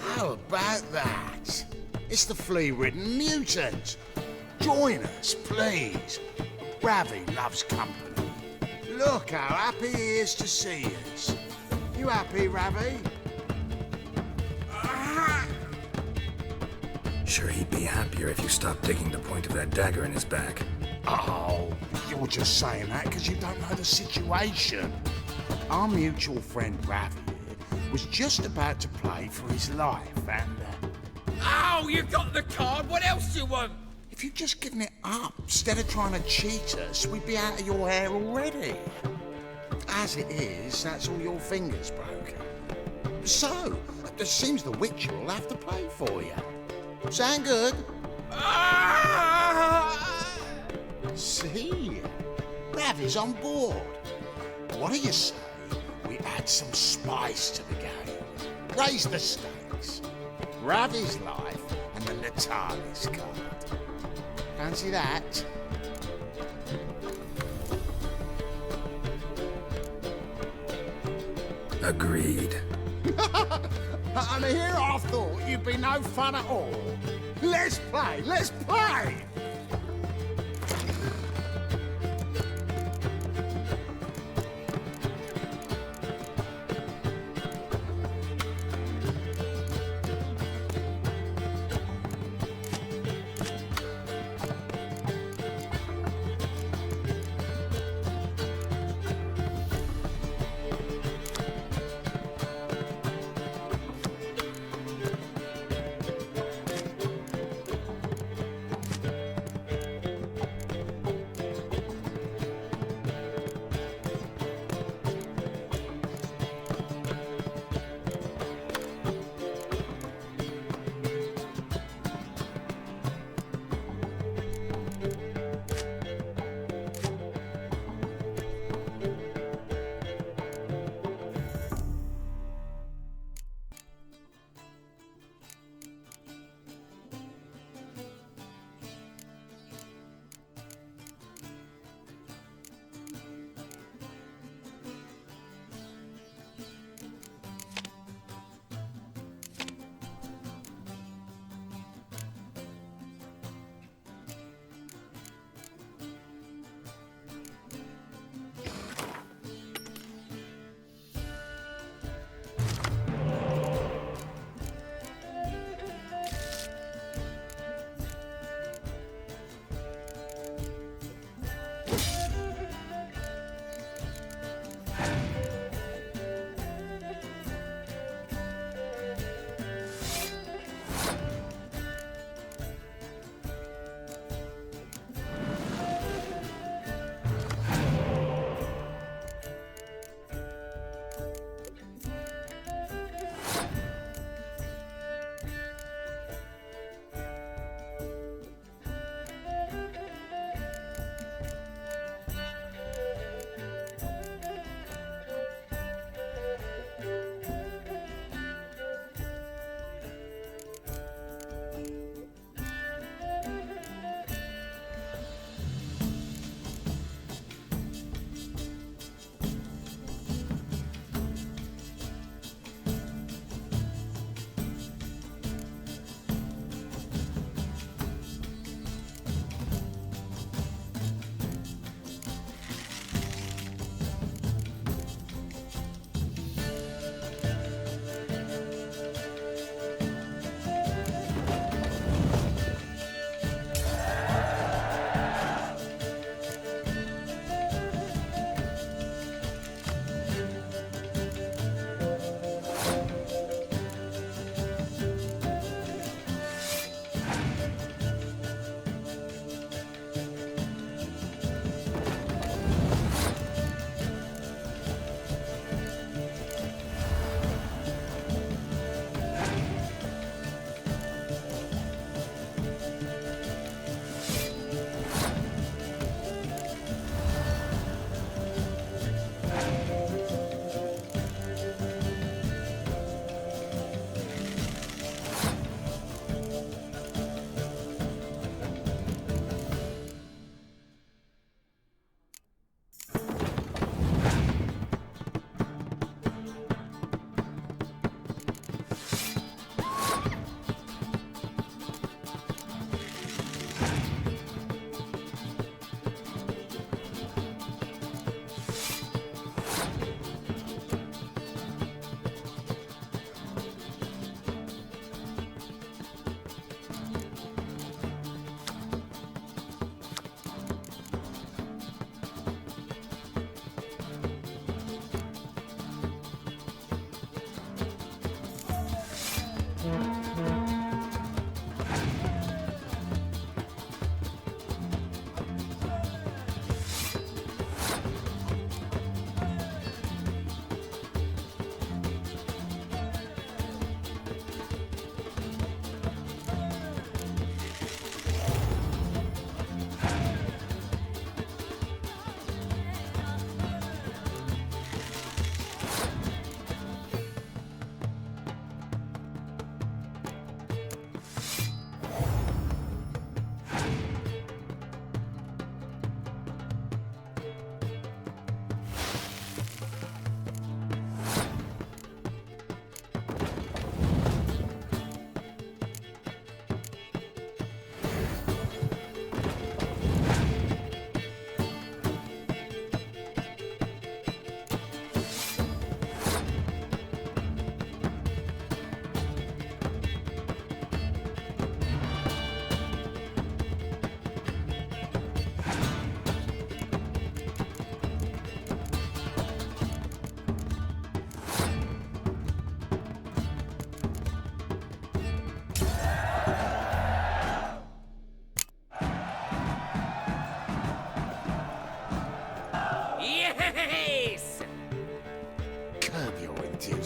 How about that? It's the flea-ridden mutant. Join us, please. Ravi loves company. Look how happy he is to see us. You happy, Ravi? Sure, he'd be happier if you stopped digging the point of that dagger in his back. Oh, you're just saying that because you don't know the situation. Our mutual friend Ravi was just about to play for his life and... Oh, you got the card. What else do you want? If you'd just given it up, instead of trying to cheat us, we'd be out of your hair already. As it is, that's all your fingers broken. So, it seems the Witcher will have to play for you. Sound good? See? Ravi's on board. What do you say we add some spice to the game? Raise the stakes. Ravi's life and the Natalis card. Fancy that? Agreed. And here I thought you'd be no fun at all. Let's play, let's play!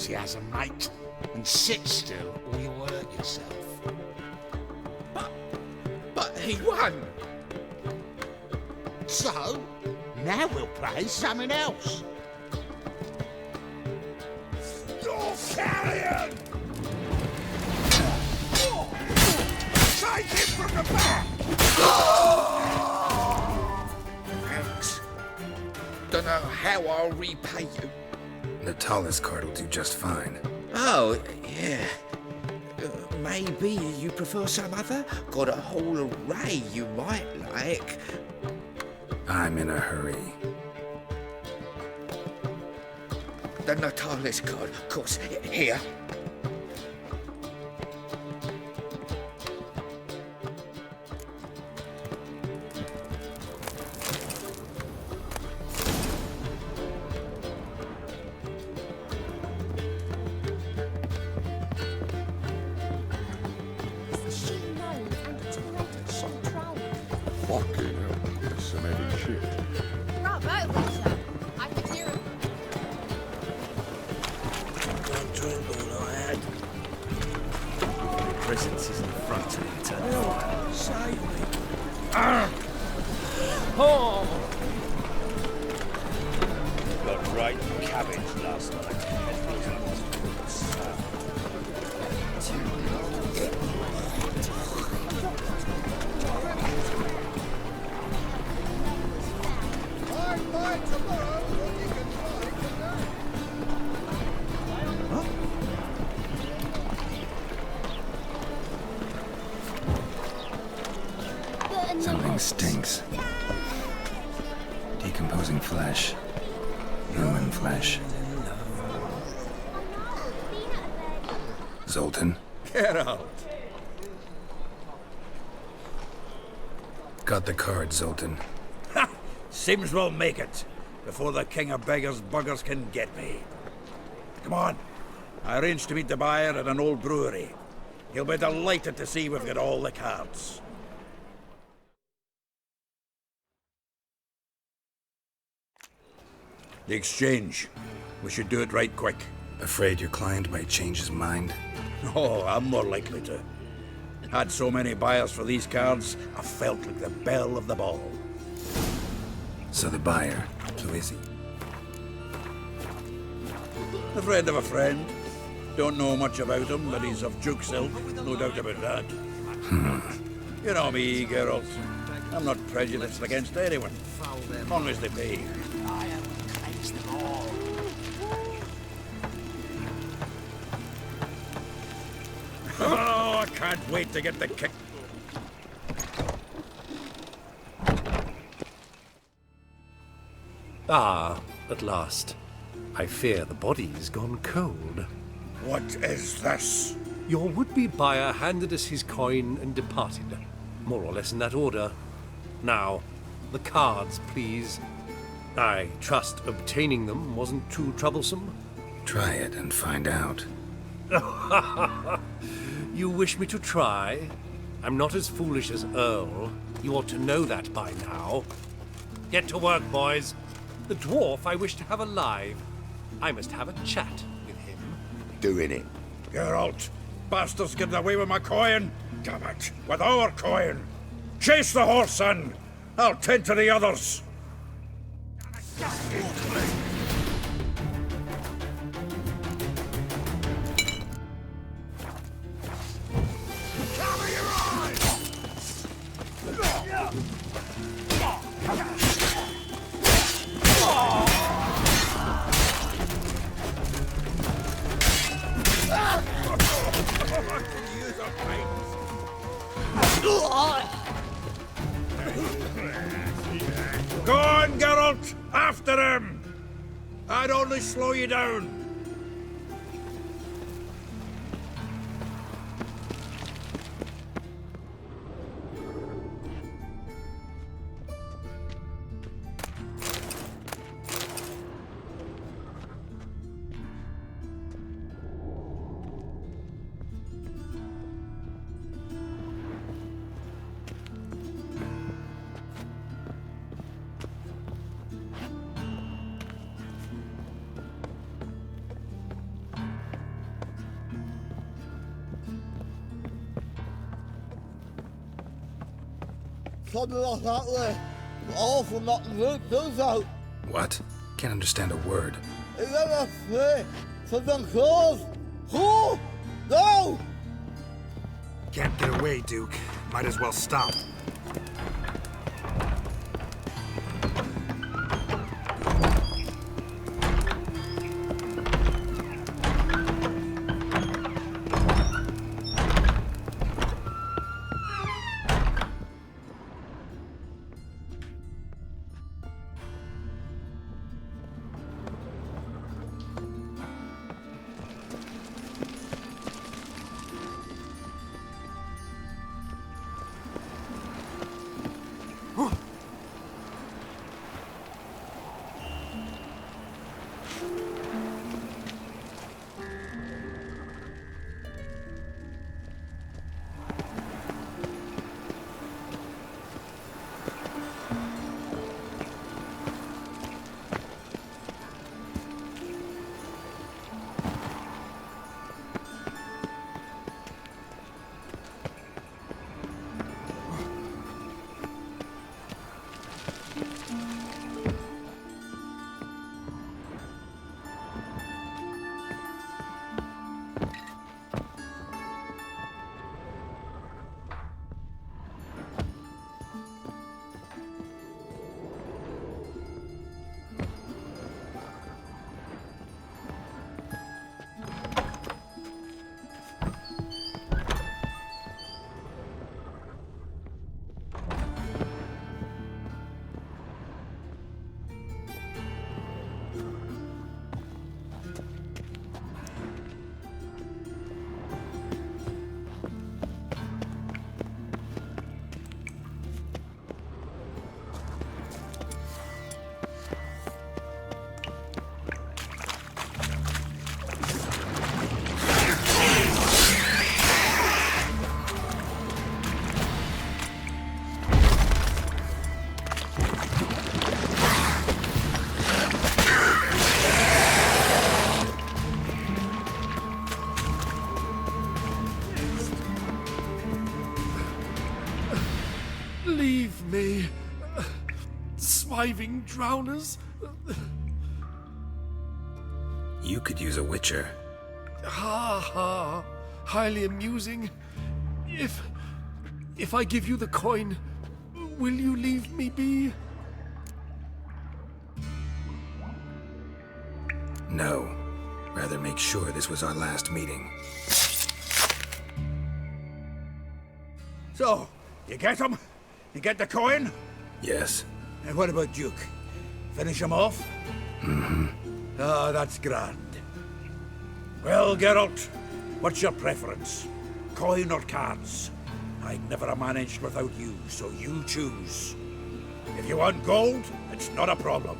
enthusiasm, mate. And sit still or you'll hurt yourself. But he won! So, now we'll play something else. You're carrion! Take him from the back! Thanks. Don't know how I'll repay you. The tallest card will do just fine. Oh, yeah. Maybe you prefer some other? Got a whole array you might like. I'm in a hurry. The Natalis card, of course. Here. Fucking hell, that's some heavy shit. Bravo, Witcher. I could hear him. Don't drink all I had. Your presence is in front of you, turn the fire. Save me. Oh! Got right cabbage last night. Something stinks. Decomposing flesh. Human flesh. Zoltan? Get out. Got the card, Zoltan. Ha! Seems we'll make it before the king of beggars buggers can get me. Come on. I arranged to meet the buyer at an old brewery. He'll be delighted to see we've got all the cards. The exchange. We should do it right quick. Afraid your client might change his mind? Oh, I'm more likely to. Had so many buyers for these cards, I felt like the belle of the ball. So the buyer, who is he? A friend of a friend. Don't know much about him, but he's of Duke's ilk, no doubt about that. You know me, Geralt. I'm not prejudiced against anyone, as long as they pay. Oh, I can't wait to get the kick. Ah, at last. I fear the body's gone cold. What is this? Your would-be buyer handed us his coin and departed. More or less in that order. Now, the cards, please. I trust obtaining them wasn't too troublesome. Try it and find out. You wish me to try? I'm not as foolish as Earl. You ought to know that by now. Get to work, boys. The dwarf I wish to have alive. I must have a chat with him. Doing it. Geralt, bastards getting away with my coin. Damn it, with our coin. Chase the horse, son. I'll tend to the others. Go on, Geralt! After him! I'd only slow you down. something like that there. Awful not to look those out. What? Can't understand a word. Is that a play for the cause? Who? No! Can't get away, Duke. Might as well stop. Leave me. Swiving drowners. You could use a witcher. Ha ha. Highly amusing. If I give you the coin, will you leave me be? No. Rather make sure this was our last meeting. So, you get him? You get the coin? Yes. And what about Duke? Finish him off? Mm-hmm. Ah, that's grand. Well, Geralt, what's your preference? Coin or cards? I'd never have managed without you, so you choose. If you want gold, it's not a problem.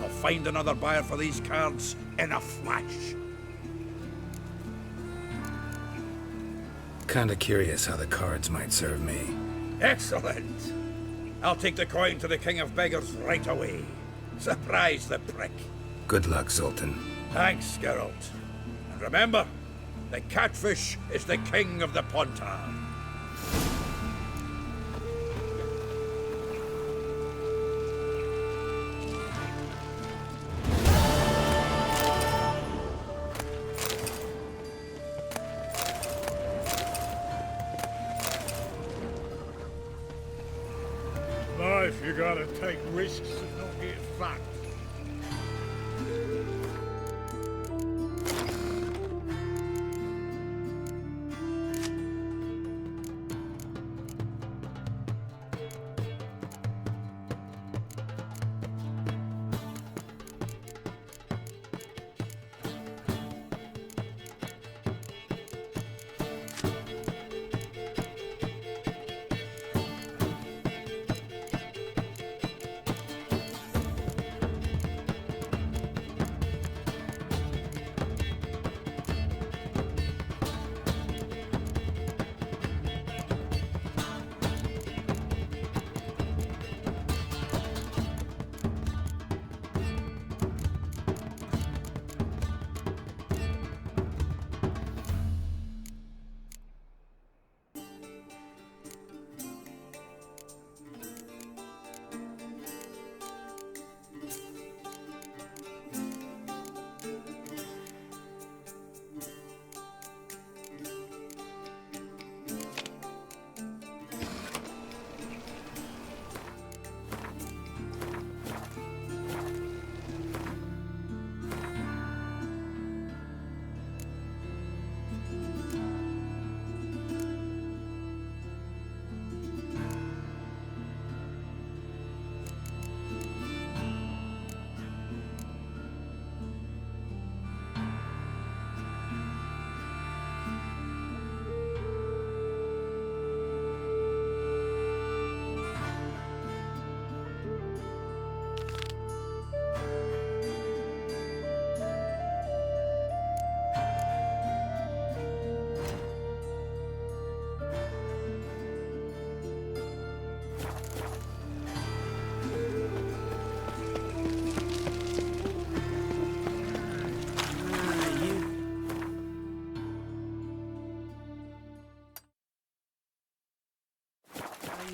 I'll find another buyer for these cards in a flash. Kinda curious how the cards might serve me. Excellent! I'll take the coin to the King of Beggars right away. Surprise the prick. Good luck, Zoltan. Thanks, Geralt. And remember, the catfish is the king of the Pontar. Life, you gotta take risks and not get fucked.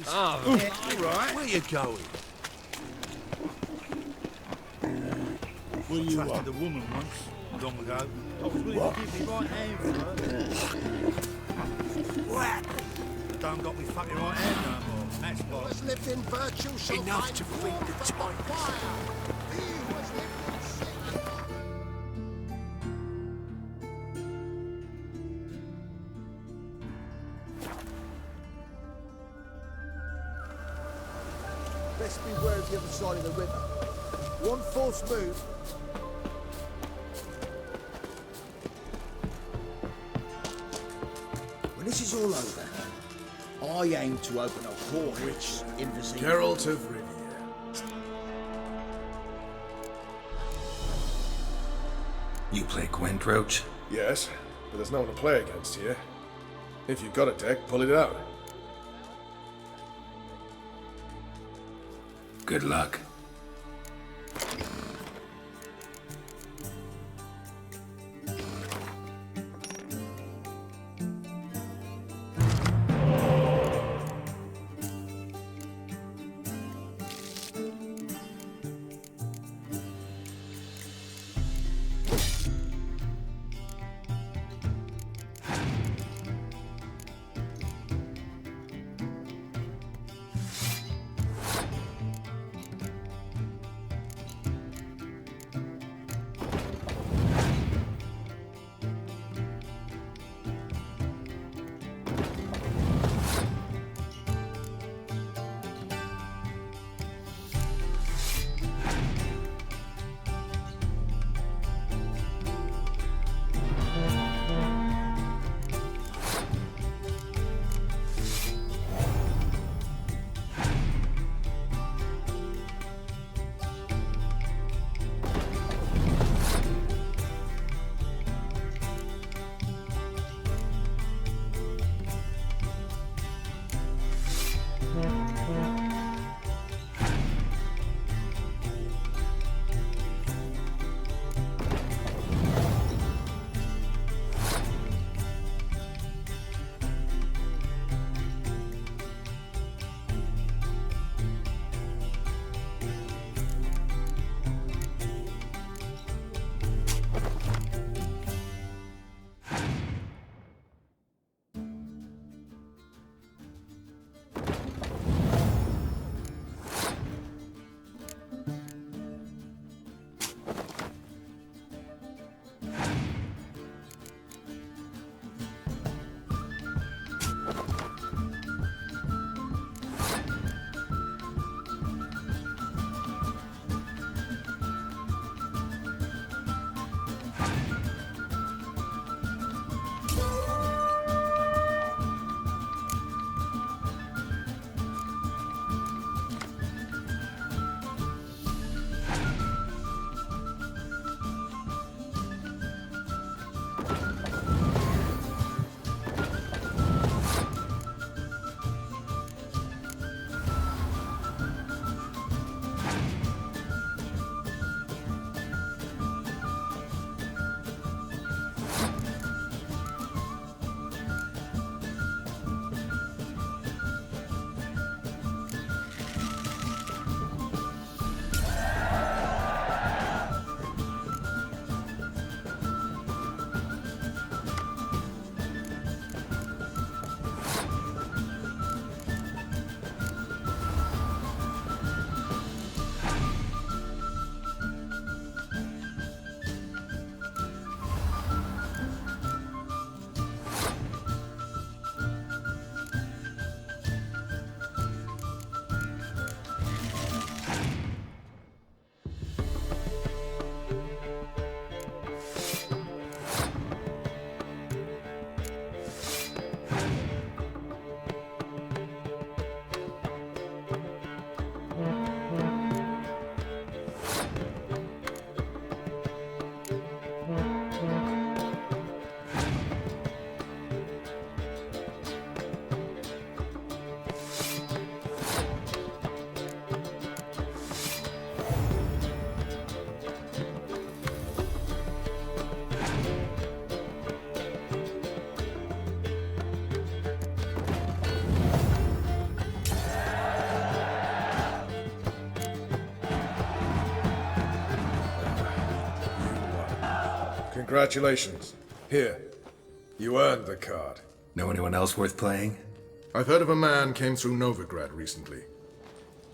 Oh, all right. Where you going? What do you Trusted want? the woman once, long ago. I was willing to give me right hand for her. What? I don't got me fucking right hand no more. That's why. Was lived in virtue so Enough to feed the tiger. Best beware of the other side of the river. One false move. When this is all over, I aim to open a port rich in the sea. Geralt of Rivia. You play Gwent, Roach? Yes, but there's no one to play against here. If you've got a deck, pull it out. Good luck. Congratulations. Here. You earned the card. Know anyone else worth playing? I've heard of a man came through Novigrad recently.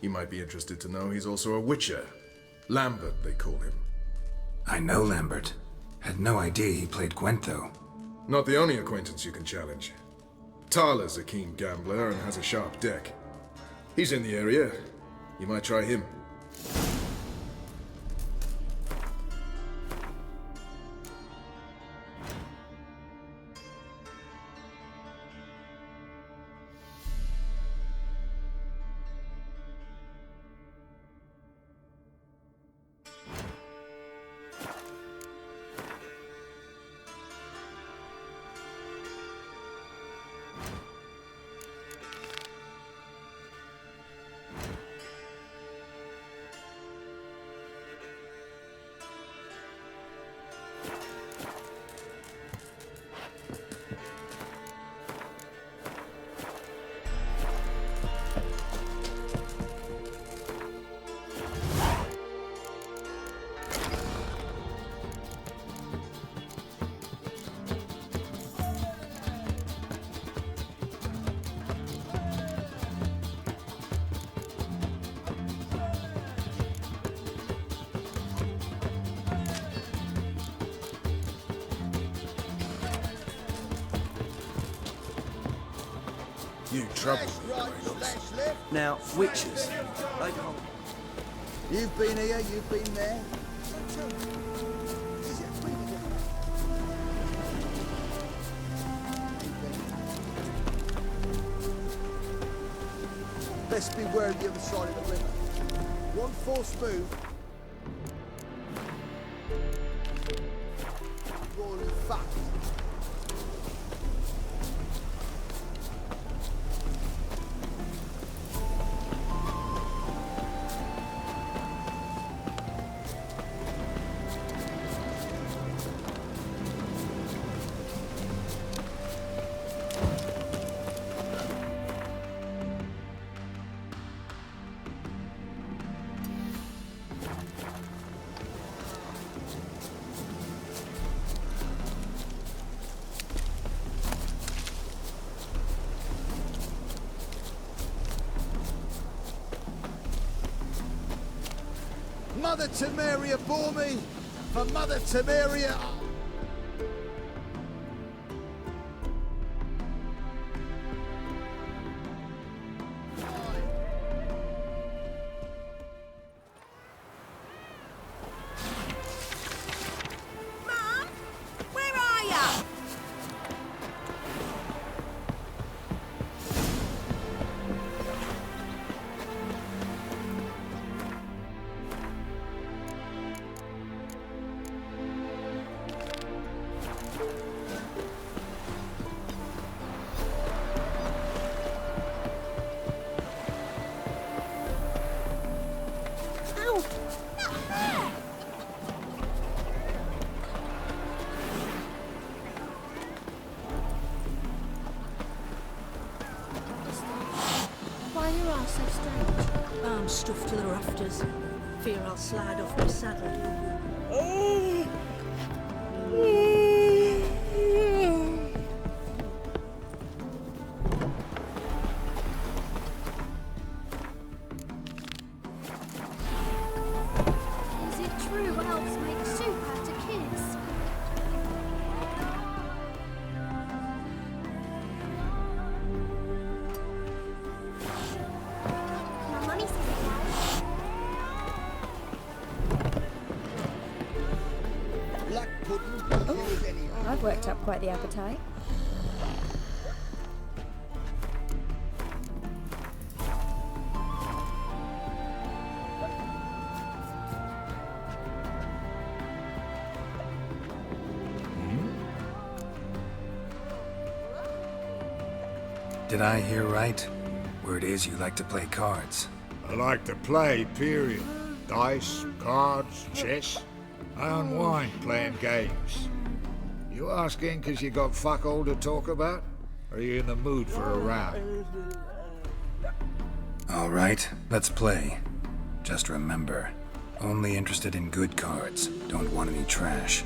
You might be interested to know he's also a Witcher. Lambert, they call him. I know Lambert. Had no idea he played Gwent, though. Not the only acquaintance you can challenge. Tala's a keen gambler and has a sharp deck. He's in the area. You might try him. You trouble me, Now, witches, they can't... You've been here, you've been there. Best beware of the other side of the river. One false move. Royally fucked. Mother Temeria bore me, for Mother Temeria... Mum, where are you? Why are your arse so strange? I'm stuffed to the rafters. Fear I'll slide off my saddle. Is it true elves make soup out of kids? My mummy says it does. Black pudding, oh, here's any... I've worked up quite the appetite. Did I hear right? Word is you like to play cards. I like to play, period. Dice, cards, chess. I unwind playing games. You asking because you got fuck all to talk about? Or are you in the mood for a round? All right, let's play. Just remember, only interested in good cards. Don't want any trash.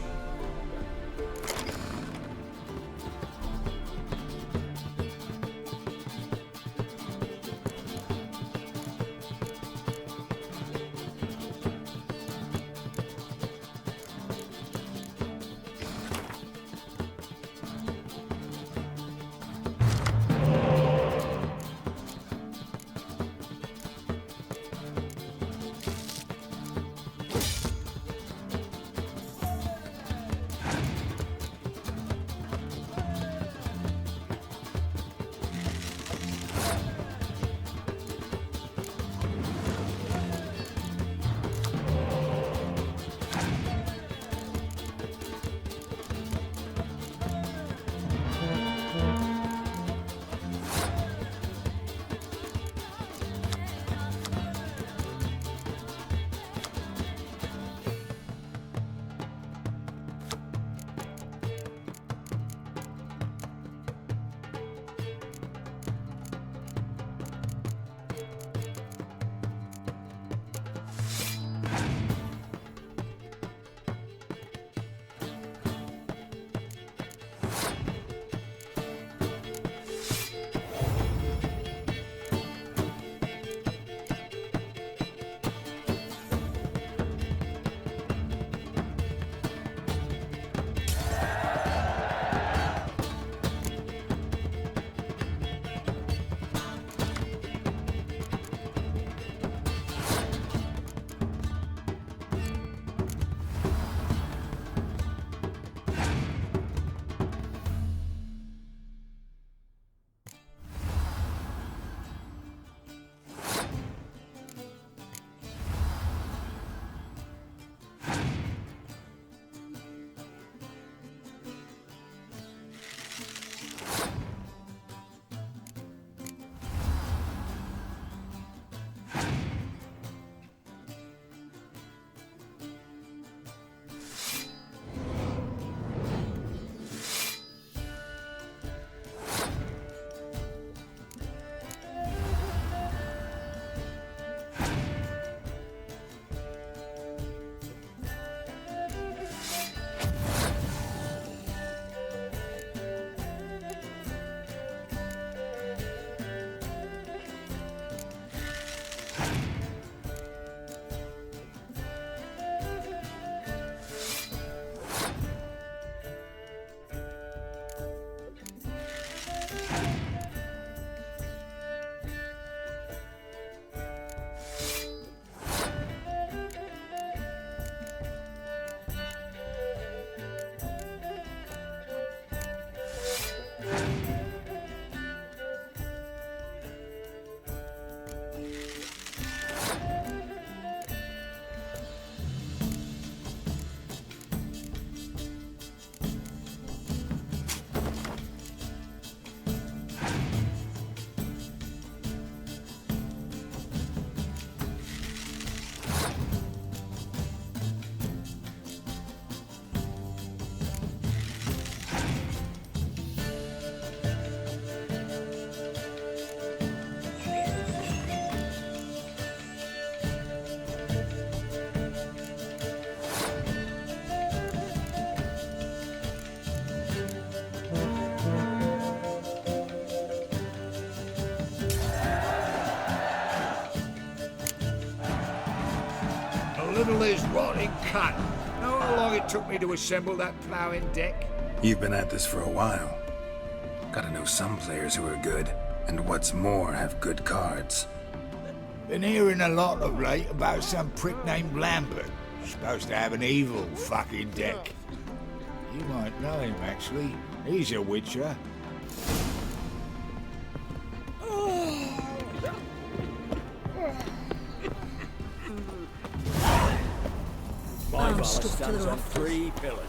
noodler's rotting cunt. Know how long it took me to assemble that ploughing deck? You've been at this for a while. Gotta know some players who are good, and what's more, have good cards. Been hearing a lot of late about some prick named Lambert. Supposed to have an evil fucking deck. You might know him, actually. He's a witcher. My bar stands on 3 pillars.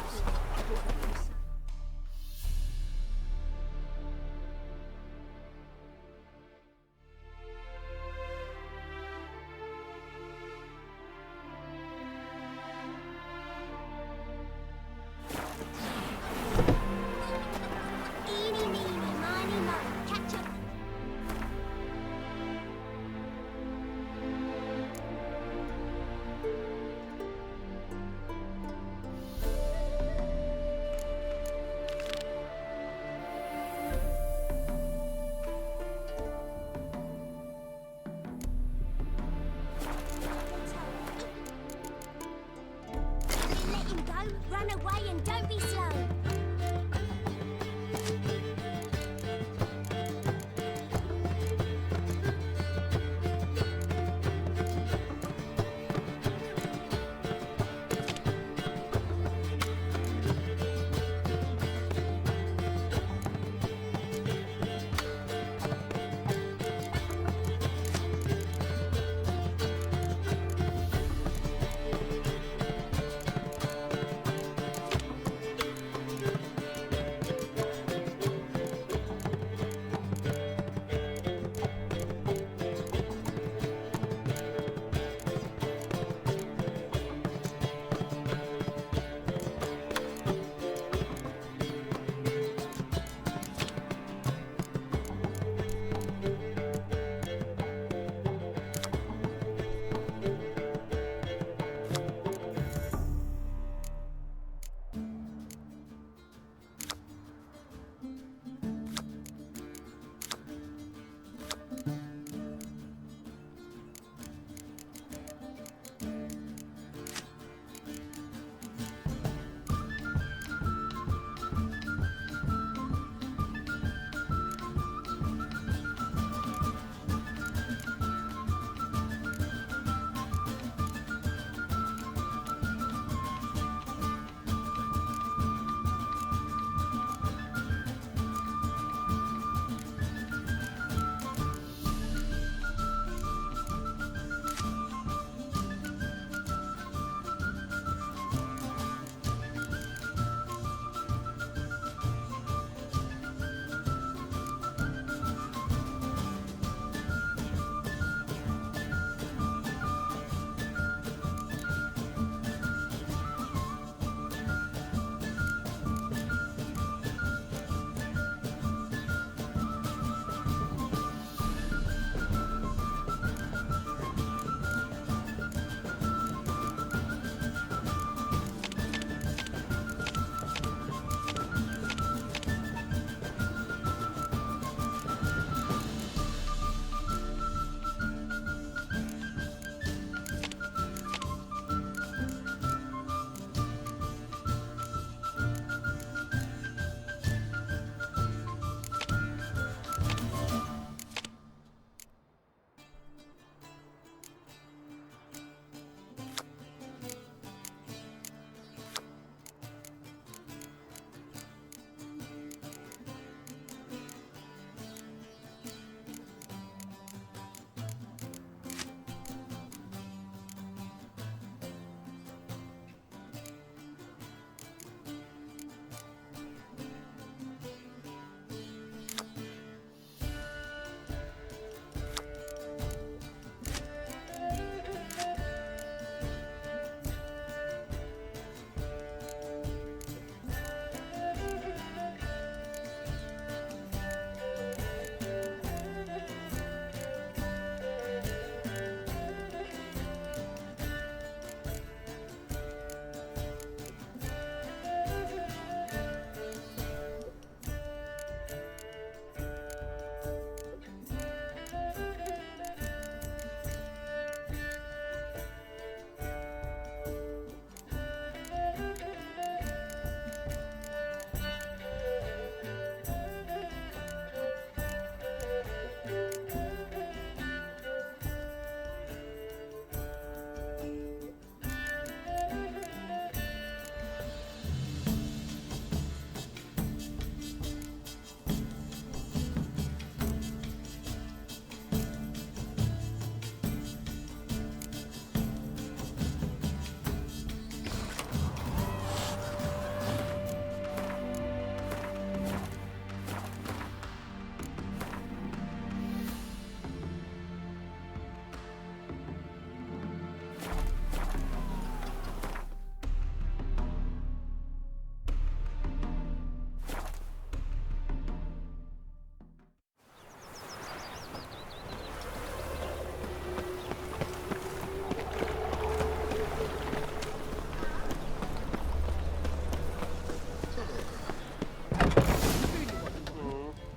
Eeny, meeny, miny, mo. Catch up. Let him go. Run away and don't be slow.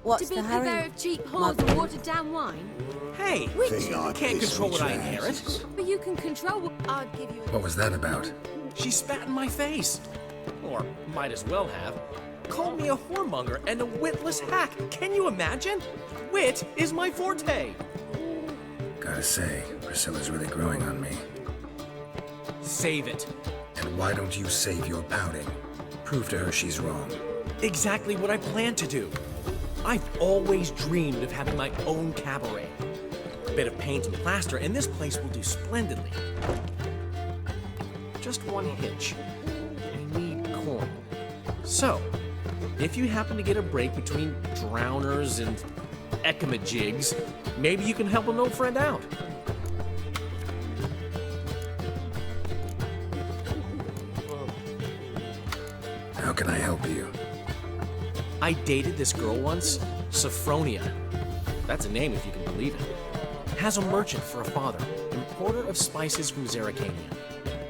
What's to the be a hurry? purveyor of cheap whores Mother. and watered down wine? Hey, Witchy. you can't control what I inherit. But you can control what I'd give you. What was that about? She spat in my face. Or might as well have. Called me a whoremonger and a witless hack. Can you imagine? Wit is my forte. Gotta say, Priscilla's really growing on me. Save it. And why don't you save your pouting? Prove to her she's wrong. Exactly what I plan to do. I've always dreamed of having my own cabaret. A bit of paint and plaster, and this place will do splendidly. Just one hitch. I need coin. So, if you happen to get a break between drowners and ecamajigs, maybe you can help an old friend out. How can I help you? I dated this girl once, Sophronia. That's a name if you can believe it. Has a merchant for a father, importer of spices from Zerrikania.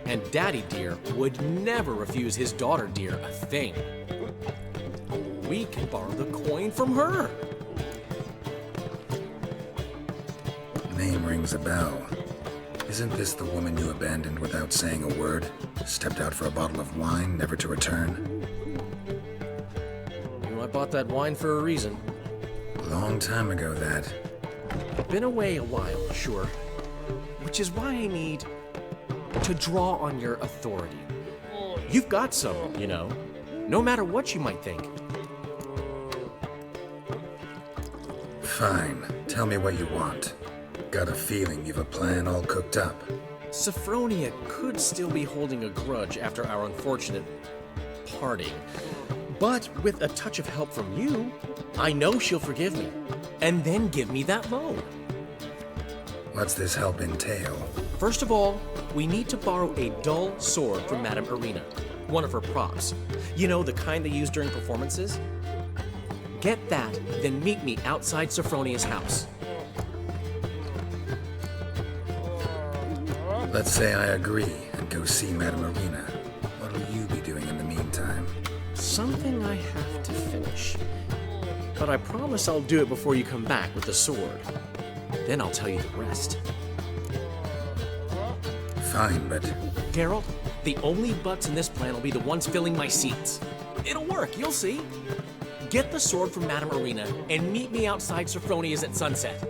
And Daddy Dear would never refuse his daughter Dear a thing. We can borrow the coin from her. Name rings a bell. Isn't this the woman you abandoned without saying a word? Stepped out for a bottle of wine, never to return? I bought that wine for a reason. Long time ago, that. Been away a while, sure. Which is why I need to draw on your authority. You've got some, you know. No matter what you might think. Fine. Tell me what you want. Got a feeling you've a plan all cooked up. Sophronia could still be holding a grudge after our unfortunate parting. But with a touch of help from you, I know she'll forgive me. And then give me that loan. What's this help entail? First of all, we need to borrow a dull sword from Madame Irina, one of her props. You know, the kind they use during performances? Get that, then meet me outside Sophronia's house. Let's say I agree and go see Madame Irina. What'll you be doing in the meantime? Something I have to finish. But I promise I'll do it before you come back with the sword. Then I'll tell you the rest. Fine, but... Geralt, the only butts in this plan will be the ones filling my seats. It'll work, you'll see. Get the sword from Madame Irina and meet me outside Sophronia's at sunset.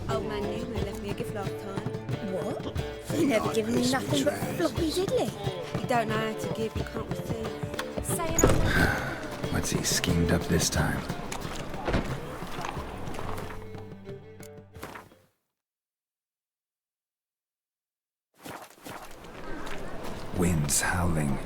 Old man Newman left me a gift last time. What? He's never given me nothing but floppy diddly. You don't know how to give, you can't receive. Say it on. What's he schemed up this time? Winds howling,